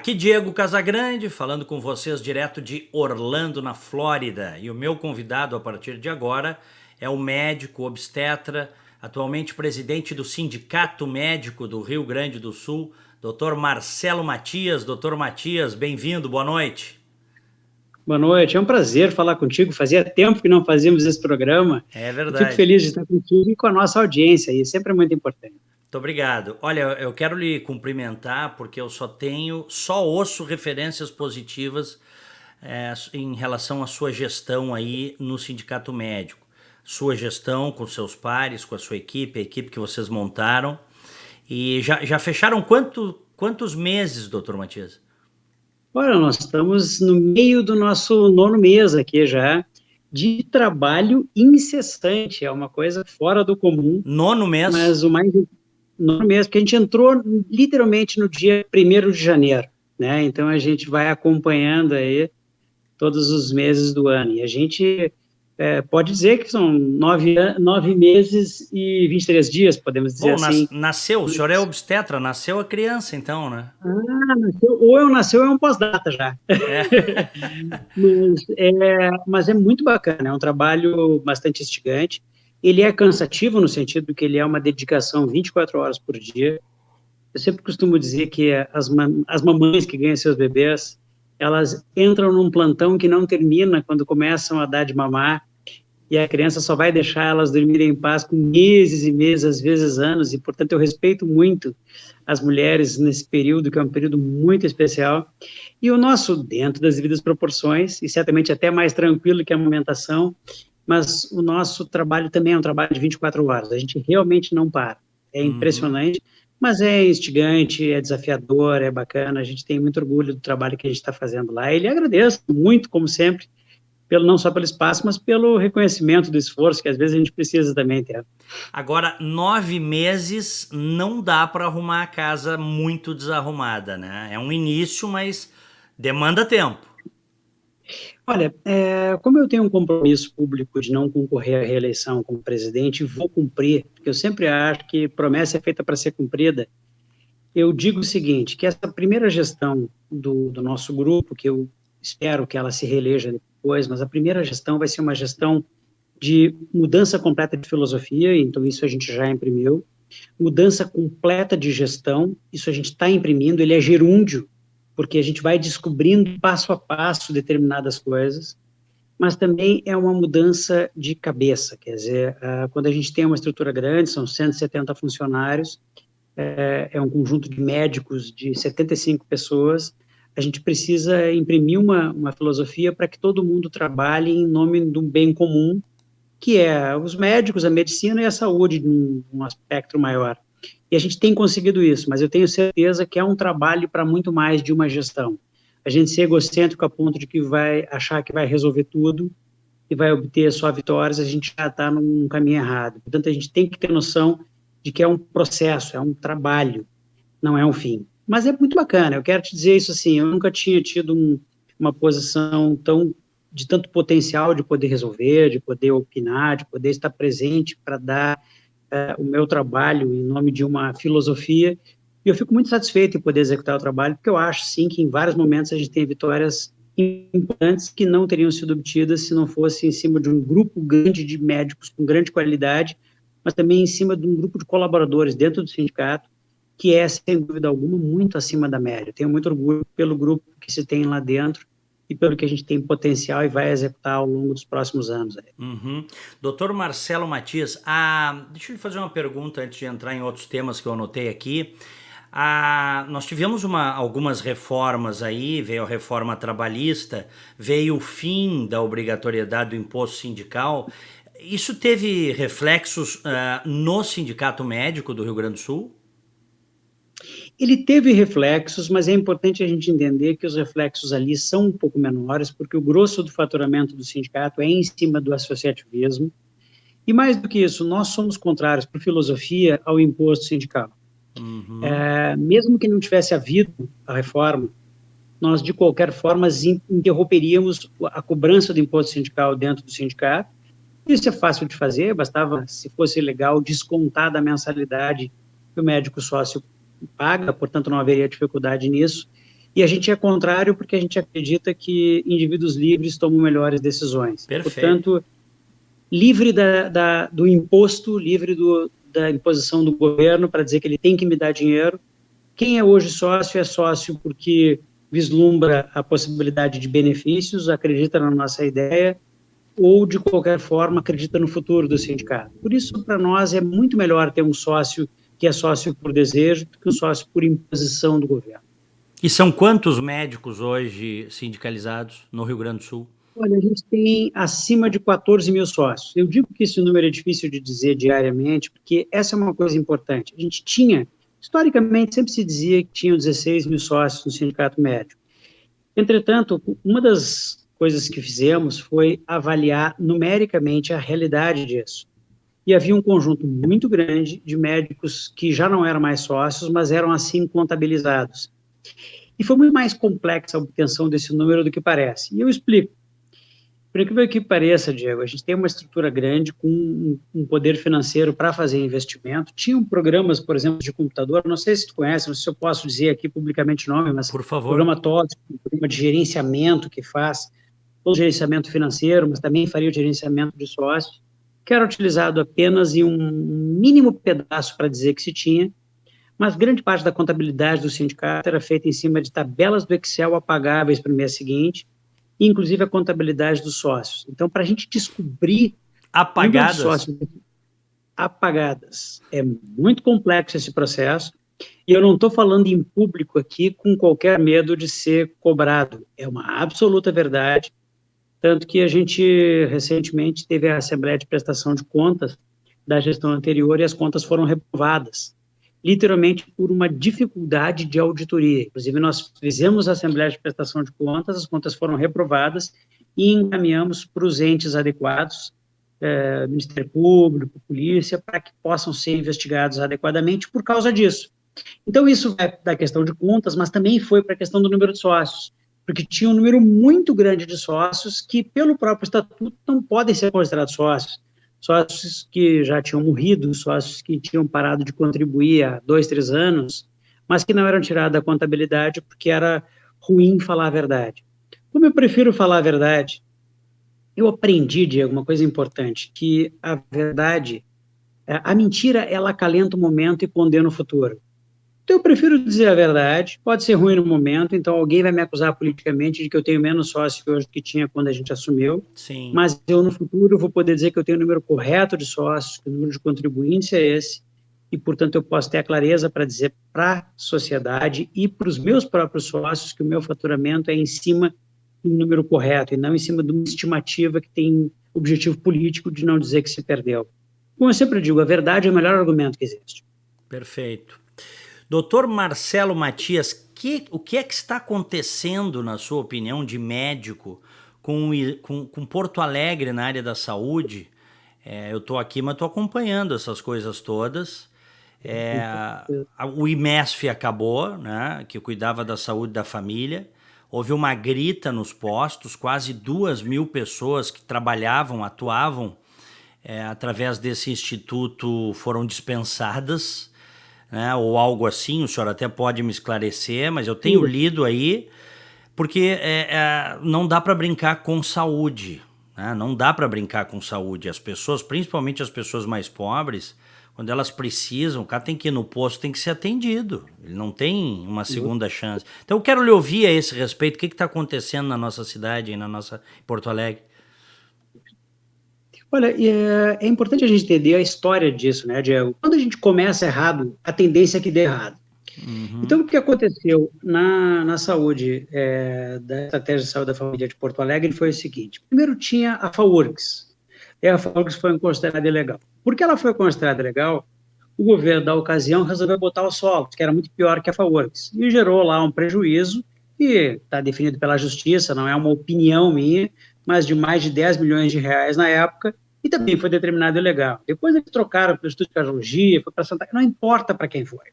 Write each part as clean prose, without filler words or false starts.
Aqui Diego Casagrande, falando com vocês direto de Orlando, na Flórida. E o meu convidado a partir de agora é o médico obstetra, atualmente presidente do Sindicato Médico do Rio Grande do Sul, Dr. Marcelo Matias. Dr. Matias, bem-vindo, boa noite. Boa noite, é um prazer falar contigo. Fazia tempo que não fazíamos esse programa. É Eu fico verdade. feliz de estar contigo e com a nossa audiência aí, sempre é muito importante. Muito obrigado. Olha, eu quero lhe cumprimentar porque eu só ouço referências positivas em relação à sua gestão aí no Sindicato Médico. Sua gestão com seus pares, com a sua equipe, a equipe que vocês montaram. E já fecharam quantos meses, doutor Matias? Olha, nós estamos no meio do nosso nono mês aqui já, de trabalho incessante, é uma coisa fora do comum, Nono mês? mas o mais nono mês, porque a gente entrou literalmente no dia 1º de janeiro, né? Então a gente vai acompanhando aí todos os meses do ano. E a gente pode dizer que são 9 meses e 23 dias, podemos dizer Bom, assim. nasceu, o senhor é obstetra, nasceu a criança então, né? Nasceu é um pós-data já. É. Mas é muito bacana, é um trabalho bastante instigante. Ele é cansativo no sentido que ele é uma dedicação 24 horas por dia. Eu sempre costumo dizer que as mamães que ganham seus bebês, elas entram num plantão que não termina quando começam a dar de mamar, e a criança só vai deixar elas dormirem em paz com meses e meses, às vezes anos, e, portanto, eu respeito muito as mulheres nesse período, que é um período muito especial, e o nosso, dentro das devidas proporções, e certamente até mais tranquilo que a amamentação, mas o nosso trabalho também é um trabalho de 24 horas, a gente realmente não para, é Uhum. impressionante, mas é instigante, é desafiador, é bacana, a gente tem muito orgulho do trabalho que a gente está fazendo lá, e ele agradece muito, como sempre, não só pelo espaço, mas pelo reconhecimento do esforço, que às vezes a gente precisa também ter. Agora, 9 meses não dá para arrumar a casa muito desarrumada, né? É um início, mas demanda tempo. Olha, como eu tenho um compromisso público de não concorrer à reeleição como presidente, vou cumprir, porque eu sempre acho que promessa é feita para ser cumprida. Eu digo o seguinte, que essa primeira gestão do nosso grupo, que eu espero que ela se reeleja depois, mas a primeira gestão vai ser uma gestão de mudança completa de filosofia, então isso a gente já imprimiu, mudança completa de gestão, isso a gente está imprimindo, ele é gerúndio, porque a gente vai descobrindo passo a passo determinadas coisas, mas também é uma mudança de cabeça, quer dizer, quando a gente tem uma estrutura grande, são 170 funcionários, é um conjunto de médicos de 75 pessoas, a gente precisa imprimir uma filosofia para que todo mundo trabalhe em nome de um bem comum, que é os médicos, a medicina e a saúde, num aspecto maior. E a gente tem conseguido isso, mas eu tenho certeza que é um trabalho para muito mais de uma gestão. A gente ser egocêntrico a ponto de que vai achar que vai resolver tudo e vai obter só vitórias, a gente já está num caminho errado. Portanto, a gente tem que ter noção de que é um processo, é um trabalho, não é um fim. Mas é muito bacana, eu quero te dizer isso assim, eu nunca tinha tido uma posição de tanto potencial de poder resolver, de poder opinar, de poder estar presente para dar o meu trabalho em nome de uma filosofia, e eu fico muito satisfeito em poder executar o trabalho, porque eu acho, sim, que em vários momentos a gente tem vitórias importantes que não teriam sido obtidas se não fosse em cima de um grupo grande de médicos com grande qualidade, mas também em cima de um grupo de colaboradores dentro do sindicato, que é, sem dúvida alguma, muito acima da média. Tenho muito orgulho pelo grupo que se tem lá dentro e pelo que a gente tem potencial e vai executar ao longo dos próximos anos. Uhum. Doutor Marcelo Matias, deixa eu lhe fazer uma pergunta antes de entrar em outros temas que eu anotei aqui. Nós tivemos algumas reformas aí, veio a reforma trabalhista, veio o fim da obrigatoriedade do imposto sindical. Isso teve reflexos no Sindicato Médico do Rio Grande do Sul? Ele teve reflexos, mas é importante a gente entender que os reflexos ali são um pouco menores, porque o grosso do faturamento do sindicato é em cima do associativismo, e mais do que isso, nós somos contrários, por filosofia, ao imposto sindical. Uhum. Mesmo que não tivesse havido a reforma, nós, de qualquer forma, interromperíamos a cobrança do imposto sindical dentro do sindicato. Isso é fácil de fazer, bastava, se fosse legal, descontar da mensalidade que o médico sócio paga, portanto não haveria dificuldade nisso. E a gente é contrário porque a gente acredita que indivíduos livres tomam melhores decisões. Perfeito. Portanto, livre do imposto, livre da imposição do governo para dizer que ele tem que me dar dinheiro. Quem é sócio porque vislumbra a possibilidade de benefícios, acredita na nossa ideia, ou, de qualquer forma, acredita no futuro do sindicato. Por isso, para nós, é muito melhor ter um sócio que é sócio por desejo do que um sócio por imposição do governo. E são quantos médicos hoje sindicalizados no Rio Grande do Sul? Olha, a gente tem acima de 14 mil sócios. Eu digo que esse número é difícil de dizer diariamente, porque essa é uma coisa importante. A gente tinha, historicamente, sempre se dizia que tinham 16 mil sócios no sindicato médico. Entretanto, uma das coisas que fizemos foi avaliar numericamente a realidade disso. E havia um conjunto muito grande de médicos que já não eram mais sócios, mas eram assim contabilizados. E foi muito mais complexa a obtenção desse número do que parece. E eu explico. Por incrível que pareça, Diego, a gente tem uma estrutura grande com um poder financeiro para fazer investimento. Tinham programas, por exemplo, de computador, não sei se tu conhece, não sei se eu posso dizer aqui publicamente o nome, mas por favor. Programa TOTS, um programa de gerenciamento que faz o gerenciamento financeiro, mas também faria o gerenciamento de sócios, que era utilizado apenas em um mínimo pedaço para dizer que se tinha, mas grande parte da contabilidade do sindicato era feita em cima de tabelas do Excel apagáveis para o mês seguinte, inclusive a contabilidade dos sócios. Então, para a gente descobrir apagadas, sócios apagadas, é muito complexo esse processo, e eu não estou falando em público aqui com qualquer medo de ser cobrado, é uma absoluta verdade, tanto que a gente recentemente teve a Assembleia de Prestação de Contas da gestão anterior e as contas foram reprovadas, literalmente por uma dificuldade de auditoria. Inclusive, nós fizemos a Assembleia de Prestação de Contas, as contas foram reprovadas e encaminhamos para os entes adequados, Ministério Público, Polícia, para que possam ser investigados adequadamente por causa disso. Então, isso é da questão de contas, mas também foi para a questão do número de sócios, porque tinha um número muito grande de sócios que, pelo próprio estatuto, não podem ser considerados sócios. Sócios que já tinham morrido, sócios que tinham parado de contribuir há 2, 3 anos, mas que não eram tirados da contabilidade porque era ruim falar a verdade. Como eu prefiro falar a verdade, eu aprendi, Diego, uma coisa importante, que a verdade, a mentira, ela acalenta o momento e condena o futuro. Então, eu prefiro dizer a verdade, pode ser ruim no momento, então alguém vai me acusar politicamente de que eu tenho menos sócios hoje do que tinha quando a gente assumiu, sim, mas eu no futuro vou poder dizer que eu tenho o número correto de sócios, que o número de contribuintes é esse, e, portanto, eu posso ter a clareza para dizer para a sociedade e para os meus próprios sócios que o meu faturamento é em cima do número correto e não em cima de uma estimativa que tem objetivo político de não dizer que se perdeu. Como eu sempre digo, a verdade é o melhor argumento que existe. Perfeito. Doutor Marcelo Matias, o que é que está acontecendo, na sua opinião, de médico com Porto Alegre na área da saúde? Eu estou aqui, mas estou acompanhando essas coisas todas. O IMESF acabou, né, que cuidava da saúde da família. Houve uma grita nos postos, quase 2.000 pessoas que trabalhavam, atuavam através desse instituto foram dispensadas, né, ou algo assim. O senhor até pode me esclarecer, mas eu tenho lido aí, porque não dá para brincar com saúde, né? Não dá para brincar com saúde. As pessoas, principalmente as pessoas mais pobres, quando elas precisam, o cara tem que ir no posto, tem que ser atendido. Ele não tem uma segunda chance. Então eu quero lhe ouvir a esse respeito. O que está acontecendo na nossa cidade, na nossa Porto Alegre? Olha, é importante a gente entender a história disso, né, Diego? Quando a gente começa errado, a tendência é que dê errado. Uhum. Então, o que aconteceu na saúde, da estratégia de saúde da família de Porto Alegre foi o seguinte: primeiro tinha a FAURGS, e a FAURGS foi considerada ilegal. Por que ela foi considerada ilegal? O governo da ocasião resolveu botar o solo, que era muito pior que a FAURGS, e gerou lá um prejuízo, que está definido pela justiça, não é uma opinião minha, mas de mais de 10 milhões de reais na época, e também foi determinado ilegal. Depois eles trocaram para o Instituto de Cardiologia, foi para Santa... Não importa para quem foi.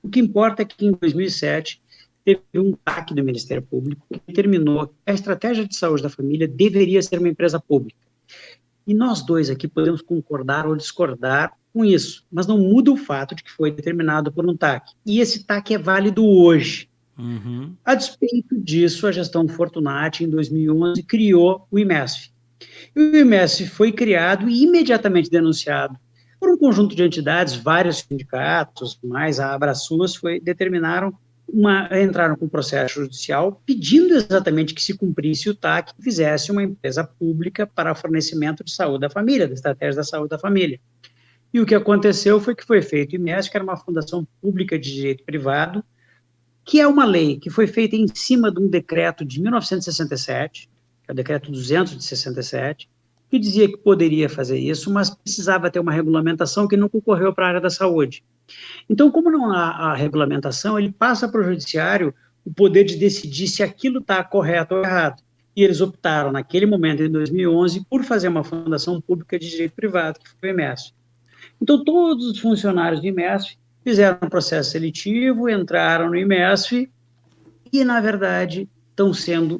O que importa é que em 2007 teve um TAC do Ministério Público que determinou que a estratégia de saúde da família deveria ser uma empresa pública. E nós dois aqui podemos concordar ou discordar com isso, mas não muda o fato de que foi determinado por um TAC. E esse TAC é válido hoje. Uhum. A despeito disso, a gestão Fortunati, em 2011, criou o IMESF. E o IMESF foi criado e imediatamente denunciado por um conjunto de entidades, vários sindicatos, mais a Abraçus, entraram com processo judicial pedindo exatamente que se cumprisse o TAC e fizesse uma empresa pública para fornecimento de saúde da família, da estratégia da saúde da família. E o que aconteceu foi que foi feito o IMESF, que era uma fundação pública de direito privado, que é uma lei que foi feita em cima de um decreto de 1967, que é o decreto 200 de 67, que dizia que poderia fazer isso, mas precisava ter uma regulamentação que não concorreu para a área da saúde. Então, como não há a regulamentação, ele passa para o judiciário o poder de decidir se aquilo está correto ou errado. E eles optaram, naquele momento, em 2011, por fazer uma fundação pública de direito privado, que foi o IMESF. Então, todos os funcionários do IMESF fizeram um processo seletivo, entraram no IMESF e, na verdade,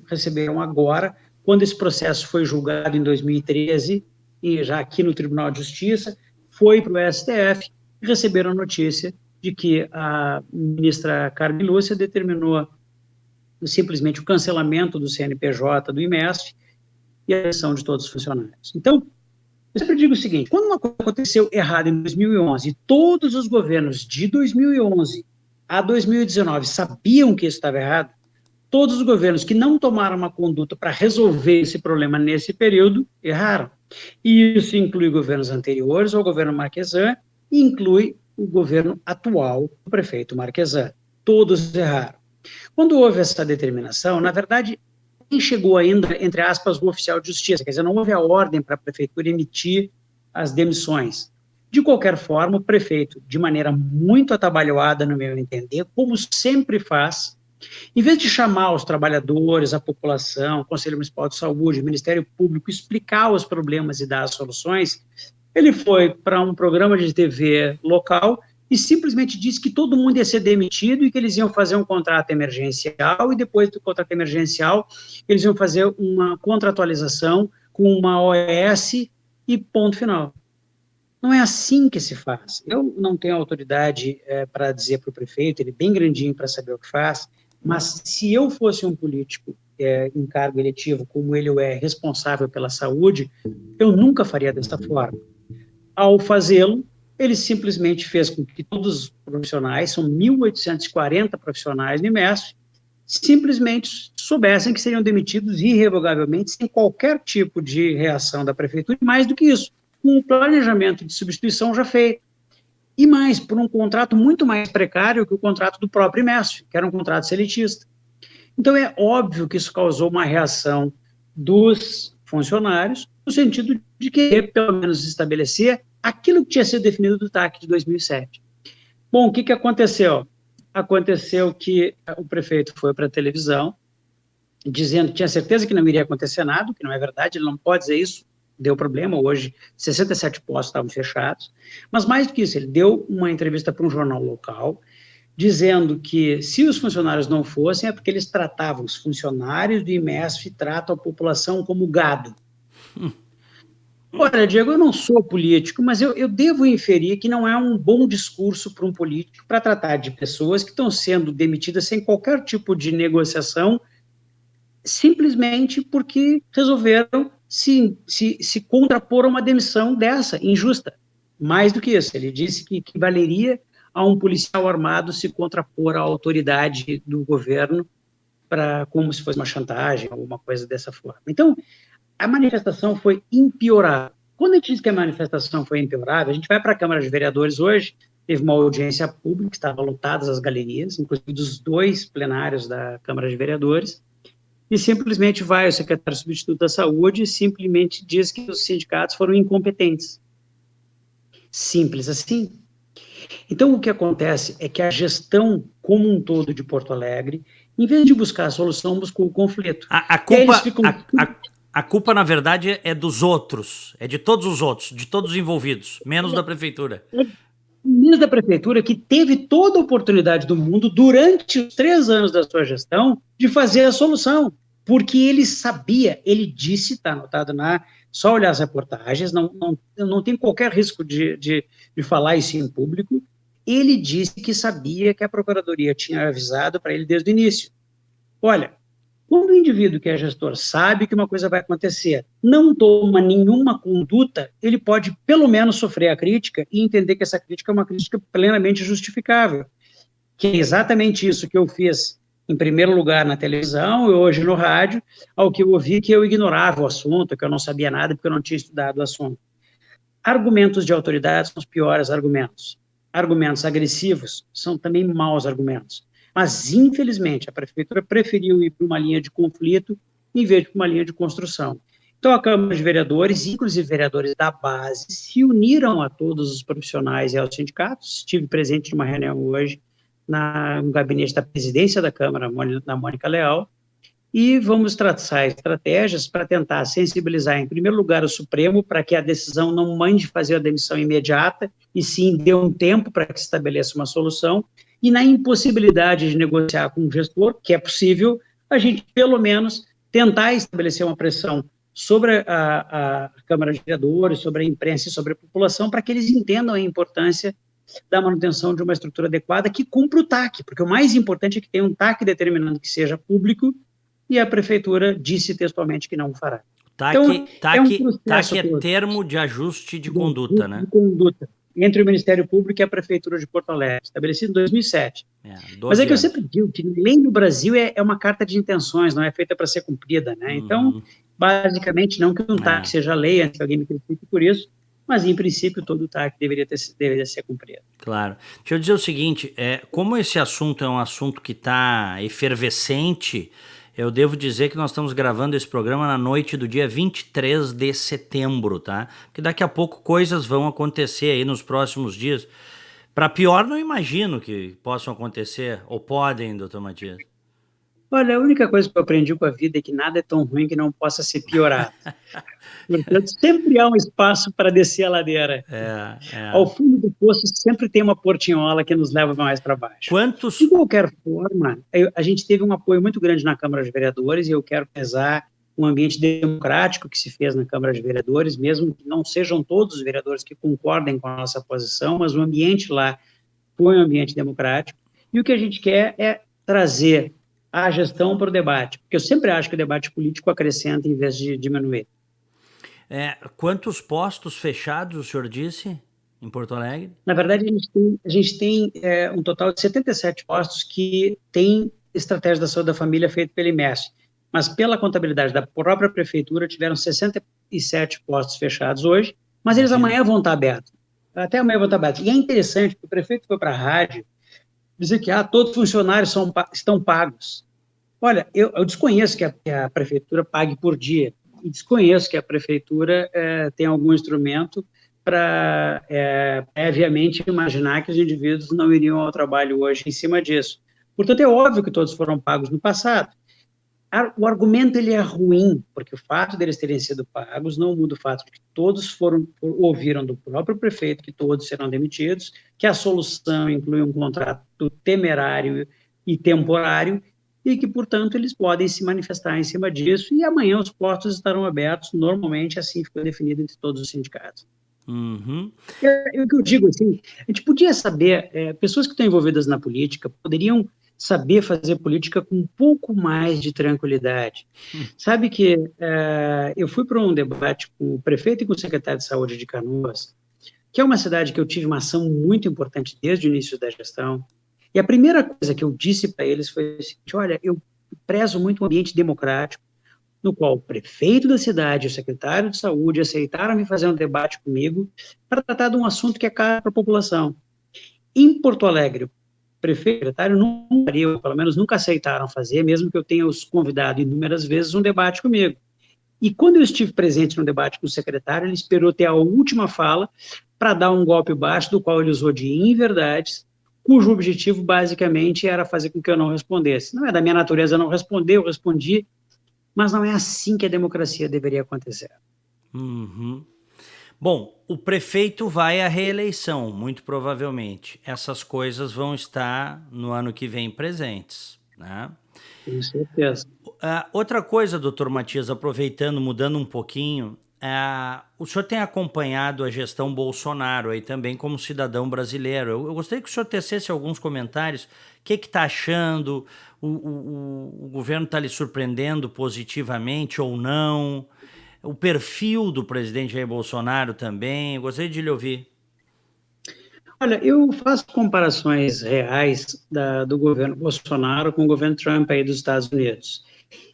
receberam agora, quando esse processo foi julgado em 2013, e já aqui no Tribunal de Justiça, foi para o STF, e receberam a notícia de que a ministra Carmen Lúcia determinou simplesmente o cancelamento do CNPJ do IMESF e a eleição de todos os funcionários. Então, eu sempre digo o seguinte, quando uma coisa aconteceu errada em 2011, e todos os governos de 2011 a 2019 sabiam que isso estava errado, todos os governos que não tomaram uma conduta para resolver esse problema nesse período, erraram. E isso inclui governos anteriores ao governo Marquesan e inclui o governo atual do prefeito Marquesan. Todos erraram. Quando houve essa determinação, na verdade, nem chegou ainda, entre aspas, o oficial de justiça, quer dizer, não houve a ordem para a prefeitura emitir as demissões. De qualquer forma, o prefeito, de maneira muito atabalhoada, no meu entender, como sempre faz, em vez de chamar os trabalhadores, a população, o Conselho Municipal de Saúde, o Ministério Público, explicar os problemas e dar as soluções, ele foi para um programa de TV local e simplesmente disse que todo mundo ia ser demitido e que eles iam fazer um contrato emergencial e depois do contrato emergencial eles iam fazer uma contratualização com uma OS e ponto final. Não é assim que se faz. Eu não tenho autoridade para dizer para o prefeito, ele é bem grandinho para saber o que faz, mas se eu fosse um político em cargo eletivo, como ele é responsável pela saúde, eu nunca faria desta forma. Ao fazê-lo, ele simplesmente fez com que todos os profissionais, são 1.840 profissionais no IMESF, simplesmente soubessem que seriam demitidos irrevogavelmente, sem qualquer tipo de reação da prefeitura, e mais do que isso, com um planejamento de substituição já feito. E mais, por um contrato muito mais precário que o contrato do próprio IMESF, que era um contrato seletista. Então, é óbvio que isso causou uma reação dos funcionários, no sentido de querer, pelo menos, estabelecer aquilo que tinha sido definido do TAC de 2007. Bom, o que aconteceu? Aconteceu que o prefeito foi para a televisão, dizendo que tinha certeza que não iria acontecer nada, que não é verdade, ele não pode dizer isso, deu problema, hoje 67 postos estavam fechados, mas mais do que isso, ele deu uma entrevista para um jornal local, dizendo que se os funcionários não fossem, é porque eles tratavam, os funcionários do IMESF tratam a população como gado. Olha, Diego, eu não sou político, mas eu devo inferir que não é um bom discurso para um político para tratar de pessoas que estão sendo demitidas sem qualquer tipo de negociação, simplesmente porque resolveram se contrapor a uma demissão dessa, injusta. Mais do que isso, ele disse que valeria a um policial armado se contrapor à autoridade do governo como se fosse uma chantagem, alguma coisa dessa forma. Então, a manifestação foi impiorável. Quando a gente diz que a manifestação foi impiorável, a gente vai para a Câmara de Vereadores hoje, teve uma audiência pública, estavam lotadas as galerias, inclusive dos 2 plenários da Câmara de Vereadores, e simplesmente vai o secretário substituto da Saúde e simplesmente diz que os sindicatos foram incompetentes. Simples assim. Então, o que acontece é que a gestão como um todo de Porto Alegre, em vez de buscar a solução, buscou o conflito. A culpa, na verdade, é dos outros, é de todos os outros, de todos os envolvidos, menos da prefeitura. Menos da prefeitura, que teve toda a oportunidade do mundo, durante os 3 anos da sua gestão, de fazer a solução, porque ele sabia, ele disse, está anotado só olhar as reportagens, não tem qualquer risco de falar isso em público, Ele disse que sabia que a Procuradoria tinha avisado para ele desde o início. Olha, quando o indivíduo que é gestor sabe que uma coisa vai acontecer, não toma nenhuma conduta, ele pode pelo menos sofrer a crítica e entender que essa crítica é uma crítica plenamente justificável, que é exatamente isso que eu fiz em primeiro lugar na televisão e hoje no rádio, ao que eu ouvi que eu ignorava o assunto, que eu não sabia nada porque eu não tinha estudado o assunto. Argumentos de autoridade são os piores argumentos. Argumentos agressivos são também maus argumentos. Mas, infelizmente, a prefeitura preferiu ir para uma linha de conflito em vez de uma linha de construção. Então, a Câmara de Vereadores, inclusive vereadores da base, se uniram a todos os profissionais e aos sindicatos. Estive presente numa reunião hoje no gabinete da presidência da Câmara, na Mônica Leal, e vamos traçar estratégias para tentar sensibilizar, em primeiro lugar, o Supremo, para que a decisão não mande fazer a demissão imediata, e sim dê um tempo para que se estabeleça uma solução, e na impossibilidade de negociar com o gestor, que é possível, a gente, pelo menos, tentar estabelecer uma pressão sobre a Câmara de Vereadores, sobre a imprensa e sobre a população, para que eles entendam a importância da manutenção de uma estrutura adequada que cumpra o TAC, porque o mais importante é que tenha um TAC determinando que seja público, e a prefeitura disse textualmente que não o fará. TAC é termo de ajuste de conduta, né? De conduta, entre o Ministério Público e a Prefeitura de Porto Alegre, estabelecido em 2007. Mas é que eu sempre digo que lei do Brasil é uma carta de intenções, não é feita para ser cumprida, né? Então, basicamente, não que um TAC seja lei, antes que alguém me critique por isso, mas, em princípio, todo o TAC deveria ser cumprido. Claro. Deixa eu dizer o seguinte, como esse assunto é um assunto que está efervescente, eu devo dizer que nós estamos gravando esse programa na noite do dia 23 de setembro, tá? Porque daqui a pouco coisas vão acontecer aí nos próximos dias. Para pior, não imagino que possam acontecer, ou podem, doutor Matias. Olha, a única coisa que eu aprendi com a vida é que nada é tão ruim que não possa ser piorado. Portanto, sempre há um espaço para descer a ladeira. Ao fundo do poço sempre tem uma portinhola que nos leva mais para baixo. De qualquer forma, a gente teve um apoio muito grande na Câmara de Vereadores e eu quero pesar um ambiente democrático que se fez na Câmara de Vereadores, mesmo que não sejam todos os vereadores que concordem com a nossa posição, mas o ambiente lá foi um ambiente democrático. E o que a gente quer é trazer a gestão para o debate, porque eu sempre acho que o debate político acrescenta em vez de diminuir. Quantos postos fechados o senhor disse em Porto Alegre? Na verdade, a gente tem um total de 77 postos que tem estratégia da saúde da família feita pela IMES, mas pela contabilidade da própria prefeitura tiveram 67 postos fechados hoje, mas eles amanhã vão estar abertos. Até amanhã vão estar abertos. E é interessante que o prefeito foi para a rádio dizer que todos os funcionários estão pagos. Olha, eu desconheço que a prefeitura pague por dia, e desconheço que a prefeitura tenha algum instrumento para, previamente, imaginar que os indivíduos não iriam ao trabalho hoje em cima disso. Portanto, é óbvio que todos foram pagos no passado. O argumento ele é ruim, porque o fato deles terem sido pagos não muda o fato de que todos ouviram do próprio prefeito que todos serão demitidos, que a solução inclui um contrato temerário e temporário, e que, portanto, eles podem se manifestar em cima disso, e amanhã os postos estarão abertos, normalmente assim ficou definido entre todos os sindicatos. Uhum. O que eu digo, assim, a gente podia saber, pessoas que estão envolvidas na política poderiam saber fazer política com um pouco mais de tranquilidade. Sabe que eu fui para um debate com o prefeito e com o secretário de saúde de Canoas, que é uma cidade que eu tive uma ação muito importante desde o início da gestão, e a primeira coisa que eu disse para eles foi o seguinte: olha, eu prezo muito o ambiente democrático, no qual o prefeito da cidade e o secretário de saúde aceitaram me fazer um debate comigo para tratar de um assunto que é caro para a população. Em Porto Alegre, o prefeito e o secretário pelo menos nunca aceitaram fazer, mesmo que eu tenha os convidado inúmeras vezes um debate comigo. E quando eu estive presente no debate com o secretário, ele esperou ter a última fala para dar um golpe baixo, do qual ele usou de inverdades, cujo objetivo, basicamente, era fazer com que eu não respondesse. Não é da minha natureza não responder, eu respondi, mas não é assim que a democracia deveria acontecer. Uhum. Bom, o prefeito vai à reeleição, muito provavelmente. Essas coisas vão estar no ano que vem presentes, né? Com certeza. Outra coisa, doutor Matias, aproveitando, mudando um pouquinho, O senhor tem acompanhado a gestão Bolsonaro aí também como cidadão brasileiro. Eu gostaria que o senhor tecesse alguns comentários. O que está achando? O governo está lhe surpreendendo positivamente ou não? O perfil do presidente Jair Bolsonaro também. Eu gostaria de lhe ouvir. Olha, eu faço comparações reais do governo Bolsonaro com o governo Trump aí dos Estados Unidos.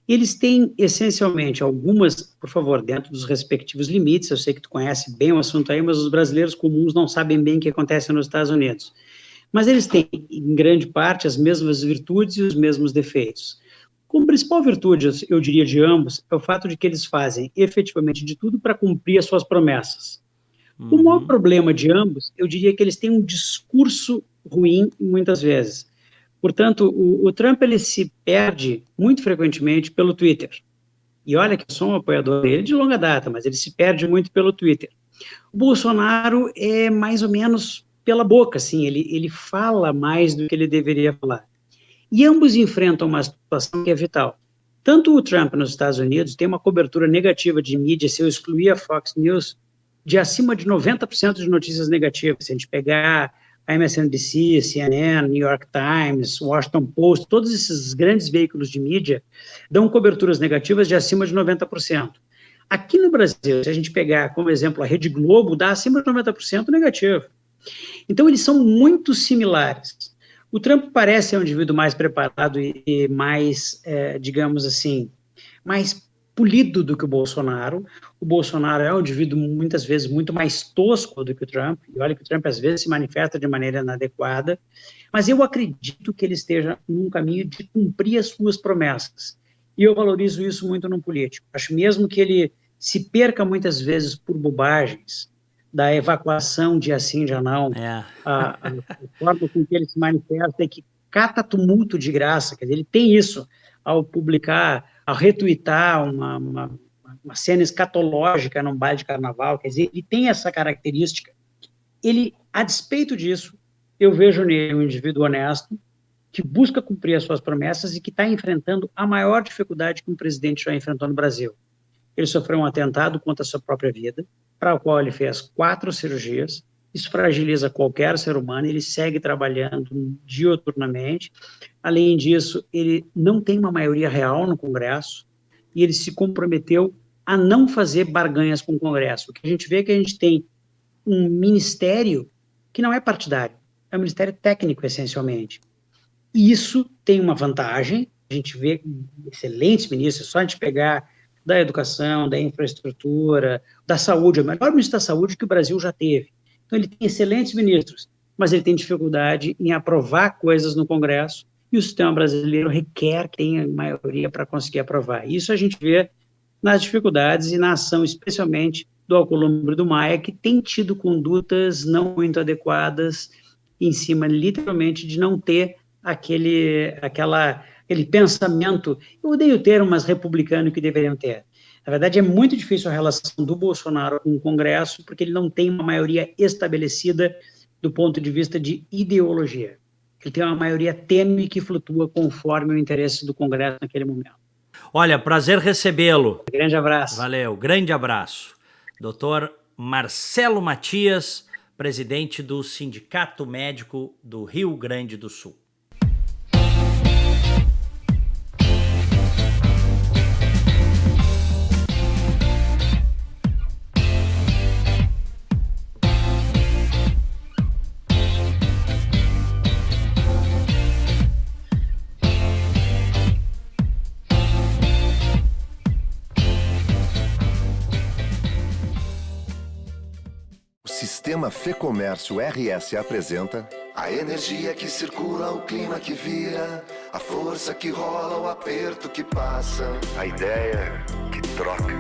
Eles têm, essencialmente, algumas, por favor, dentro dos respectivos limites, eu sei que tu conhece bem o assunto aí, mas os brasileiros comuns não sabem bem o que acontece nos Estados Unidos. Mas eles têm, em grande parte, as mesmas virtudes e os mesmos defeitos. Como principal virtude, eu diria, de ambos, é o fato de que eles fazem efetivamente de tudo para cumprir as suas promessas. O maior problema de ambos, eu diria que eles têm um discurso ruim muitas vezes. Portanto, o Trump ele se perde muito frequentemente pelo Twitter. E olha que eu sou um apoiador dele de longa data, mas ele se perde muito pelo Twitter. O Bolsonaro é mais ou menos pela boca, assim, ele fala mais do que ele deveria falar. E ambos enfrentam uma situação que é vital. Tanto o Trump nos Estados Unidos tem uma cobertura negativa de mídia, se eu excluir a Fox News, de acima de 90% de notícias negativas. Se a gente pegar a MSNBC, CNN, New York Times, Washington Post, todos esses grandes veículos de mídia dão coberturas negativas de acima de 90%. Aqui no Brasil, se a gente pegar como exemplo a Rede Globo, dá acima de 90% negativo. Então, eles são muito similares. O Trump parece ser um indivíduo mais preparado e mais, digamos assim, mais polido do que o Bolsonaro. O Bolsonaro é um indivíduo, muitas vezes, muito mais tosco do que o Trump, e olha que o Trump, às vezes, se manifesta de maneira inadequada, mas eu acredito que ele esteja num caminho de cumprir as suas promessas, e eu valorizo isso muito num político. Acho mesmo que ele se perca muitas vezes por bobagens, da evacuação dia sim, dia não, a forma com que ele se manifesta é que cata tumulto de graça, quer dizer, ele tem isso ao publicar, ao retweetar uma cena escatológica num baile de carnaval, quer dizer, ele tem essa característica. Ele, a despeito disso, eu vejo nele um indivíduo honesto, que busca cumprir as suas promessas e que está enfrentando a maior dificuldade que um presidente já enfrentou no Brasil. Ele sofreu um atentado contra a sua própria vida, para o qual ele fez 4 cirurgias, isso fragiliza qualquer ser humano, ele segue trabalhando diuturnamente. Além disso, ele não tem uma maioria real no Congresso e ele se comprometeu a não fazer barganhas com o Congresso. O que a gente vê é que a gente tem um ministério que não é partidário, é um ministério técnico, essencialmente. E isso tem uma vantagem, a gente vê excelentes ministros, só a gente pegar da educação, da infraestrutura, da saúde, o melhor ministro da saúde que o Brasil já teve. Então, ele tem excelentes ministros, mas ele tem dificuldade em aprovar coisas no Congresso, e o sistema brasileiro requer que tenha maioria para conseguir aprovar. Isso a gente vê nas dificuldades e na ação, especialmente do Alcolumbre do Maia, que tem tido condutas não muito adequadas em cima, literalmente, de não ter aquele pensamento, eu odeio o termo, mas republicano que deveriam ter. Na verdade, é muito difícil a relação do Bolsonaro com o Congresso, porque ele não tem uma maioria estabelecida do ponto de vista de ideologia. Ele tem uma maioria tênue que flutua conforme o interesse do Congresso naquele momento. Olha, prazer recebê-lo. Grande abraço. Valeu, grande abraço. Dr. Marcelo Matias, presidente do Sindicato Médico do Rio Grande do Sul. Sistema Fê Comércio RS apresenta a energia que circula, o clima que vira, a força que rola, o aperto que passa, a ideia que troca,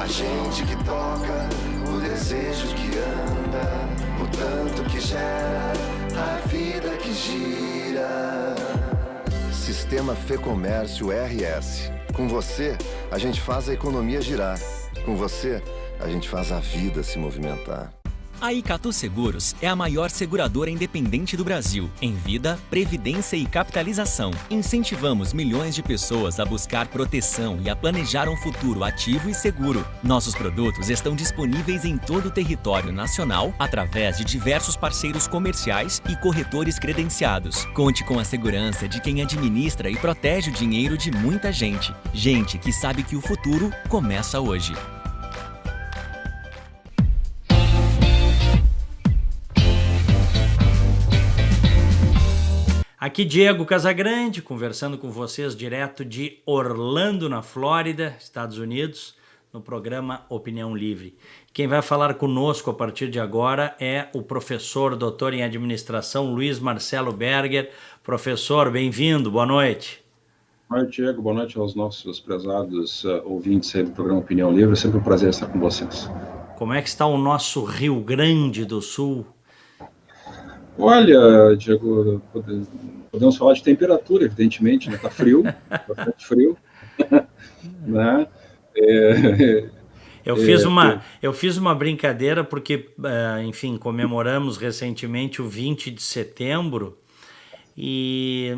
a gente que toca, o desejo que anda, o tanto que gera, a vida que gira. Sistema Fê Comércio RS. Com você, a gente faz a economia girar. Com você, a gente faz a vida se movimentar. A Icatu Seguros é a maior seguradora independente do Brasil, em vida, previdência e capitalização. Incentivamos milhões de pessoas a buscar proteção e a planejar um futuro ativo e seguro. Nossos produtos estão disponíveis em todo o território nacional, através de diversos parceiros comerciais e corretores credenciados. Conte com a segurança de quem administra e protege o dinheiro de muita gente. Gente que sabe que o futuro começa hoje. Aqui Diego Casagrande, conversando com vocês direto de Orlando, na Flórida, Estados Unidos, no programa Opinião Livre. Quem vai falar conosco a partir de agora é o professor doutor em administração Luiz Marcelo Berger. Professor, bem-vindo, boa noite. Boa noite, Diego, boa noite aos nossos prezados ouvintes aí do programa Opinião Livre, é sempre um prazer estar com vocês. Como é que está o nosso Rio Grande do Sul? Olha, Diego, podemos falar de temperatura, evidentemente, né? Está frio, bastante frio, né? Eu fiz uma brincadeira porque, enfim, comemoramos recentemente o 20 de setembro e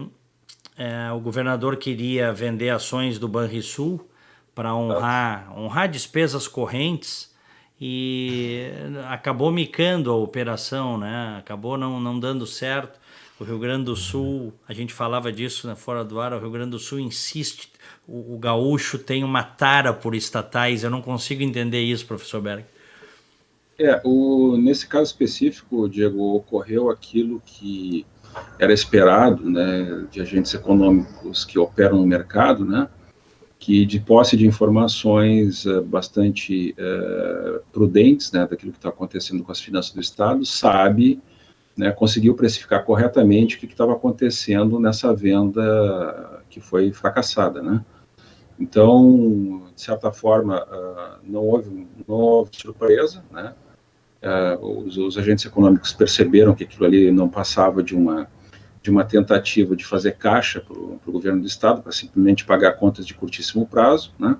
o governador queria vender ações do Banrisul para honrar despesas correntes. E acabou micando a operação, né? Acabou não dando certo. O Rio Grande do Sul, a gente falava disso, né, fora do ar, o Rio Grande do Sul insiste, o gaúcho tem uma tara por estatais, eu não consigo entender isso, professor Berg. Nesse caso específico, Diego, ocorreu aquilo que era esperado, né, de agentes econômicos que operam no mercado, né, que de posse de informações bastante prudentes, né, daquilo que está acontecendo com as finanças do Estado, sabe, né, conseguiu precificar corretamente o que estava acontecendo nessa venda que foi fracassada, né. Então, de certa forma, não houve surpresa, né, os agentes econômicos perceberam que aquilo ali não passava de uma tentativa de fazer caixa para o governo do Estado, para simplesmente pagar contas de curtíssimo prazo, né?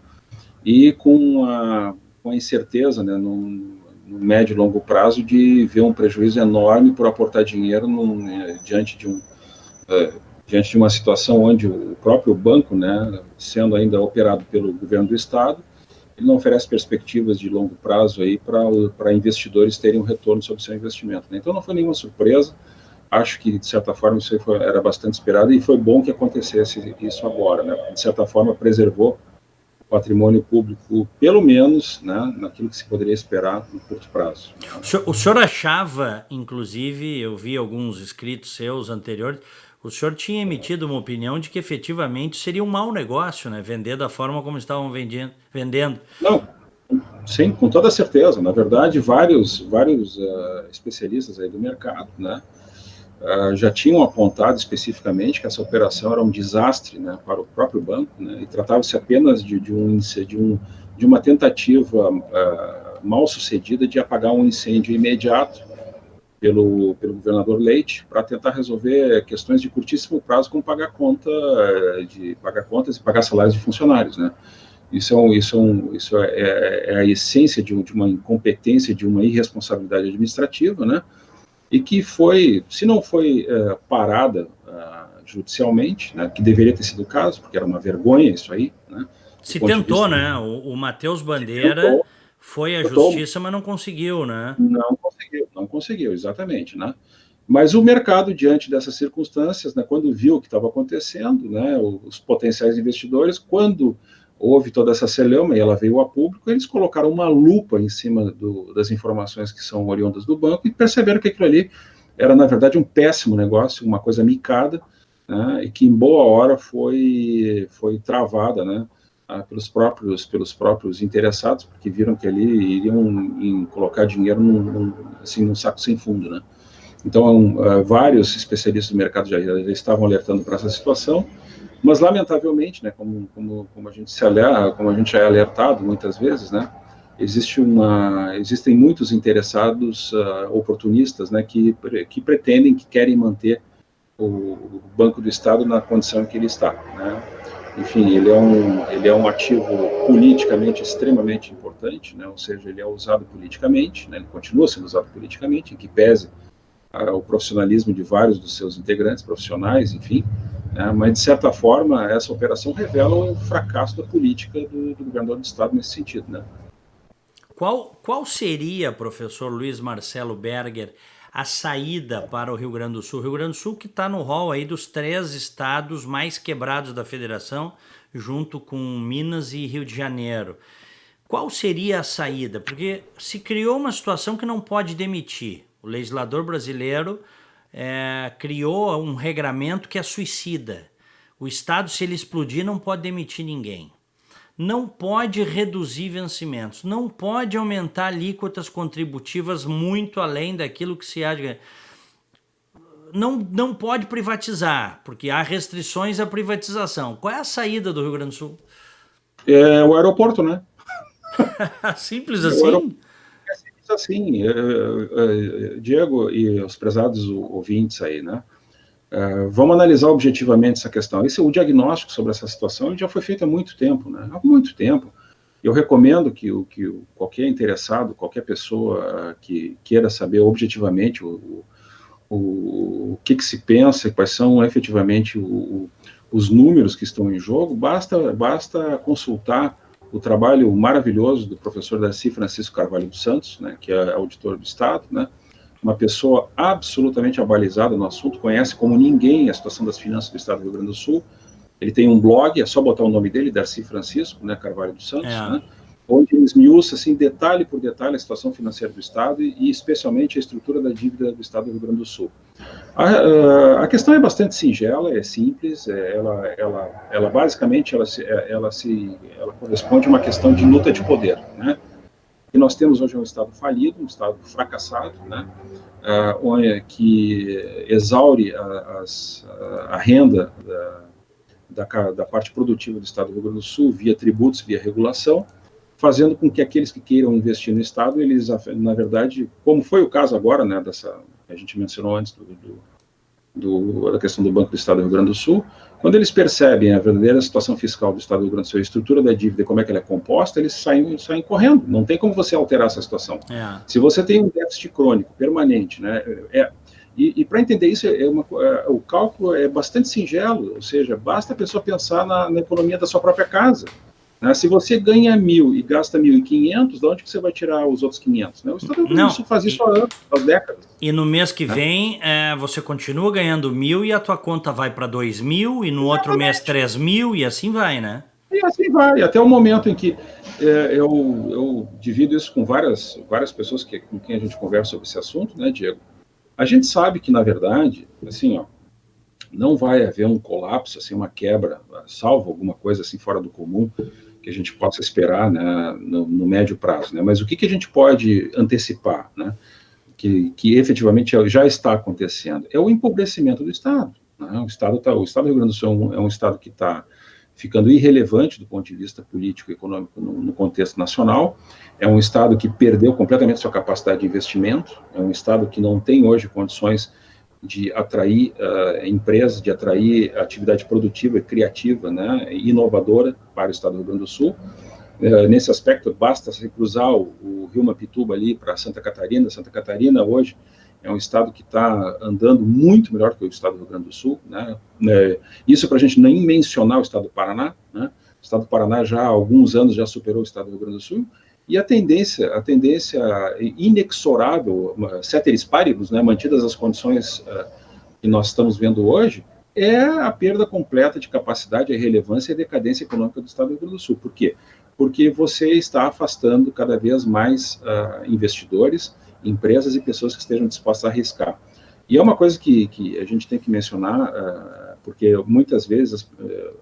E com a incerteza, né, no médio e longo prazo, de ver um prejuízo enorme por aportar dinheiro diante de uma situação onde o próprio banco, né, sendo ainda operado pelo governo do Estado, ele não oferece perspectivas de longo prazo aí para investidores terem um retorno sobre o seu investimento, né? Então não foi nenhuma surpresa. Acho que, de certa forma, isso era bastante esperado e foi bom que acontecesse isso agora, né? De certa forma, preservou o patrimônio público, pelo menos, né, naquilo que se poderia esperar no curto prazo. O senhor achava, inclusive, eu vi alguns escritos seus anteriores, o senhor tinha emitido uma opinião de que efetivamente seria um mau negócio, né? Vender da forma como estavam vendendo. Não, sim, com toda certeza. Na verdade, vários especialistas aí do mercado, né, já tinham apontado especificamente que essa operação era um desastre, né, para o próprio banco, né, e tratava-se apenas de uma tentativa mal sucedida de apagar um incêndio imediato pelo governador Leite para tentar resolver questões de curtíssimo prazo, como pagar contas e pagar salários de funcionários, né. Isso é a essência de uma incompetência, de uma irresponsabilidade administrativa, né, e que foi, se não foi parada judicialmente, né, que deveria ter sido o caso, porque era uma vergonha isso aí, né. Se tentou, né, o Matheus Bandeira foi à justiça, mas não conseguiu, né. Não conseguiu, exatamente, né. Mas o mercado, diante dessas circunstâncias, né, quando viu o que estava acontecendo, né, os potenciais investidores, quando houve toda essa celeuma e ela veio a público, eles colocaram uma lupa em cima das informações que são oriundas do banco e perceberam que aquilo ali era, na verdade, um péssimo negócio, uma coisa micada, né, e que em boa hora foi travada, né, pelos próprios interessados, porque viram que ali iriam colocar dinheiro num saco sem fundo, né. Então, vários especialistas do mercado já estavam alertando para essa situação, mas, lamentavelmente, né, como a gente já é alertado muitas vezes, né, existem muitos interessados oportunistas, né, que pretendem, que querem manter o Banco do Estado na condição em que ele está, né. enfim, ele é um ativo politicamente extremamente importante, né? Ou seja, ele é usado politicamente, né? Ele continua sendo usado politicamente, em que pese o profissionalismo de vários dos seus integrantes profissionais, enfim, né? Mas, de certa forma, essa operação revela o fracasso da política do governador do Estado nesse sentido, né? Qual seria, professor Luiz Marcelo Berger, a saída para o Rio Grande do Sul? O Rio Grande do Sul que está no rol aí dos 3 estados mais quebrados da federação, junto com Minas e Rio de Janeiro. Qual seria a saída? Porque se criou uma situação que não pode demitir. O legislador brasileiro criou um regramento que é suicida. O Estado, se ele explodir, não pode demitir ninguém. Não pode reduzir vencimentos, não pode aumentar alíquotas contributivas muito além daquilo que se acha. Não pode privatizar, porque há restrições à privatização. Qual é a saída do Rio Grande do Sul? É o aeroporto, né? Simples assim? É simples assim. Diego e os prezados ouvintes aí, né? Vamos analisar objetivamente essa questão. O diagnóstico sobre essa situação já foi feito há muito tempo, né? Há muito tempo. Eu recomendo que qualquer interessado, qualquer pessoa que queira saber objetivamente o que se pensa, quais são efetivamente os números que estão em jogo, basta consultar o trabalho maravilhoso do professor Darcy Francisco Carvalho dos Santos, né, que é auditor do Estado, né? Uma pessoa absolutamente abalizada no assunto, conhece como ninguém a situação das finanças do Estado do Rio Grande do Sul. Ele tem um blog, é só botar o nome dele, Darcy Francisco, né, Carvalho dos Santos, né, onde ele esmiuça, assim, detalhe por detalhe a situação financeira do Estado e especialmente a estrutura da dívida do Estado do Rio Grande do Sul. A questão é bastante singela, é simples, ela basicamente ela corresponde a uma questão de luta de poder, né? Que nós temos hoje um Estado falido, um Estado fracassado, né, que exaure a renda da parte produtiva do Estado do Rio Grande do Sul via tributos, via regulação, fazendo com que aqueles que queiram investir no Estado, eles, na verdade, como foi o caso agora, né, a gente mencionou antes da questão do Banco do Estado do Rio Grande do Sul, quando eles percebem a verdadeira situação fiscal do Estado do Rio Grande do Sul, a estrutura da dívida, como é que ela é composta, eles saem correndo. Não tem como você alterar essa situação. Se você tem um déficit crônico, permanente, né, e para entender isso, o cálculo é bastante singelo, ou seja, basta a pessoa pensar na economia da sua própria casa. Né? Se você ganha 1.000 e gasta 1.500, de onde que você vai tirar os outros 500? Né? O Estado do Rio Grande do Sul faz isso há décadas. E no mês que vem, você continua ganhando 1.000 e a tua conta vai para 2.000 e no outro mês 3.000 e assim vai, né? E assim vai, até o momento em que eu divido isso com várias pessoas com quem a gente conversa sobre esse assunto, né, Diego? A gente sabe que, na verdade, assim, ó, não vai haver um colapso, assim, uma quebra, salvo alguma coisa assim fora do comum que a gente possa esperar, né, no médio prazo, né? Mas o que a gente pode antecipar, né, que efetivamente já está acontecendo, é o empobrecimento do Estado. Né? O Estado do Rio Grande do Sul é um Estado que está ficando irrelevante do ponto de vista político e econômico no contexto nacional, é um Estado que perdeu completamente sua capacidade de investimento, é um Estado que não tem hoje condições de atrair empresas, de atrair atividade produtiva e criativa, né, inovadora para o Estado do Rio Grande do Sul. Nesse aspecto, basta se cruzar o Rio Mapituba ali para Santa Catarina. Santa Catarina hoje é um estado que está andando muito melhor que o Estado do Rio Grande do Sul, né? Isso para a gente nem mencionar o Estado do Paraná, né? O Estado do Paraná já há alguns anos já superou o Estado do Rio Grande do Sul, e a tendência inexorável, ceteris paribus, né, mantidas as condições que nós estamos vendo hoje, é a perda completa de capacidade, a relevância e a decadência econômica do Estado do Rio Grande do Sul. Por quê? Porque você está afastando cada vez mais investidores, empresas e pessoas que estejam dispostas a arriscar. E é uma coisa que a gente tem que mencionar, porque muitas vezes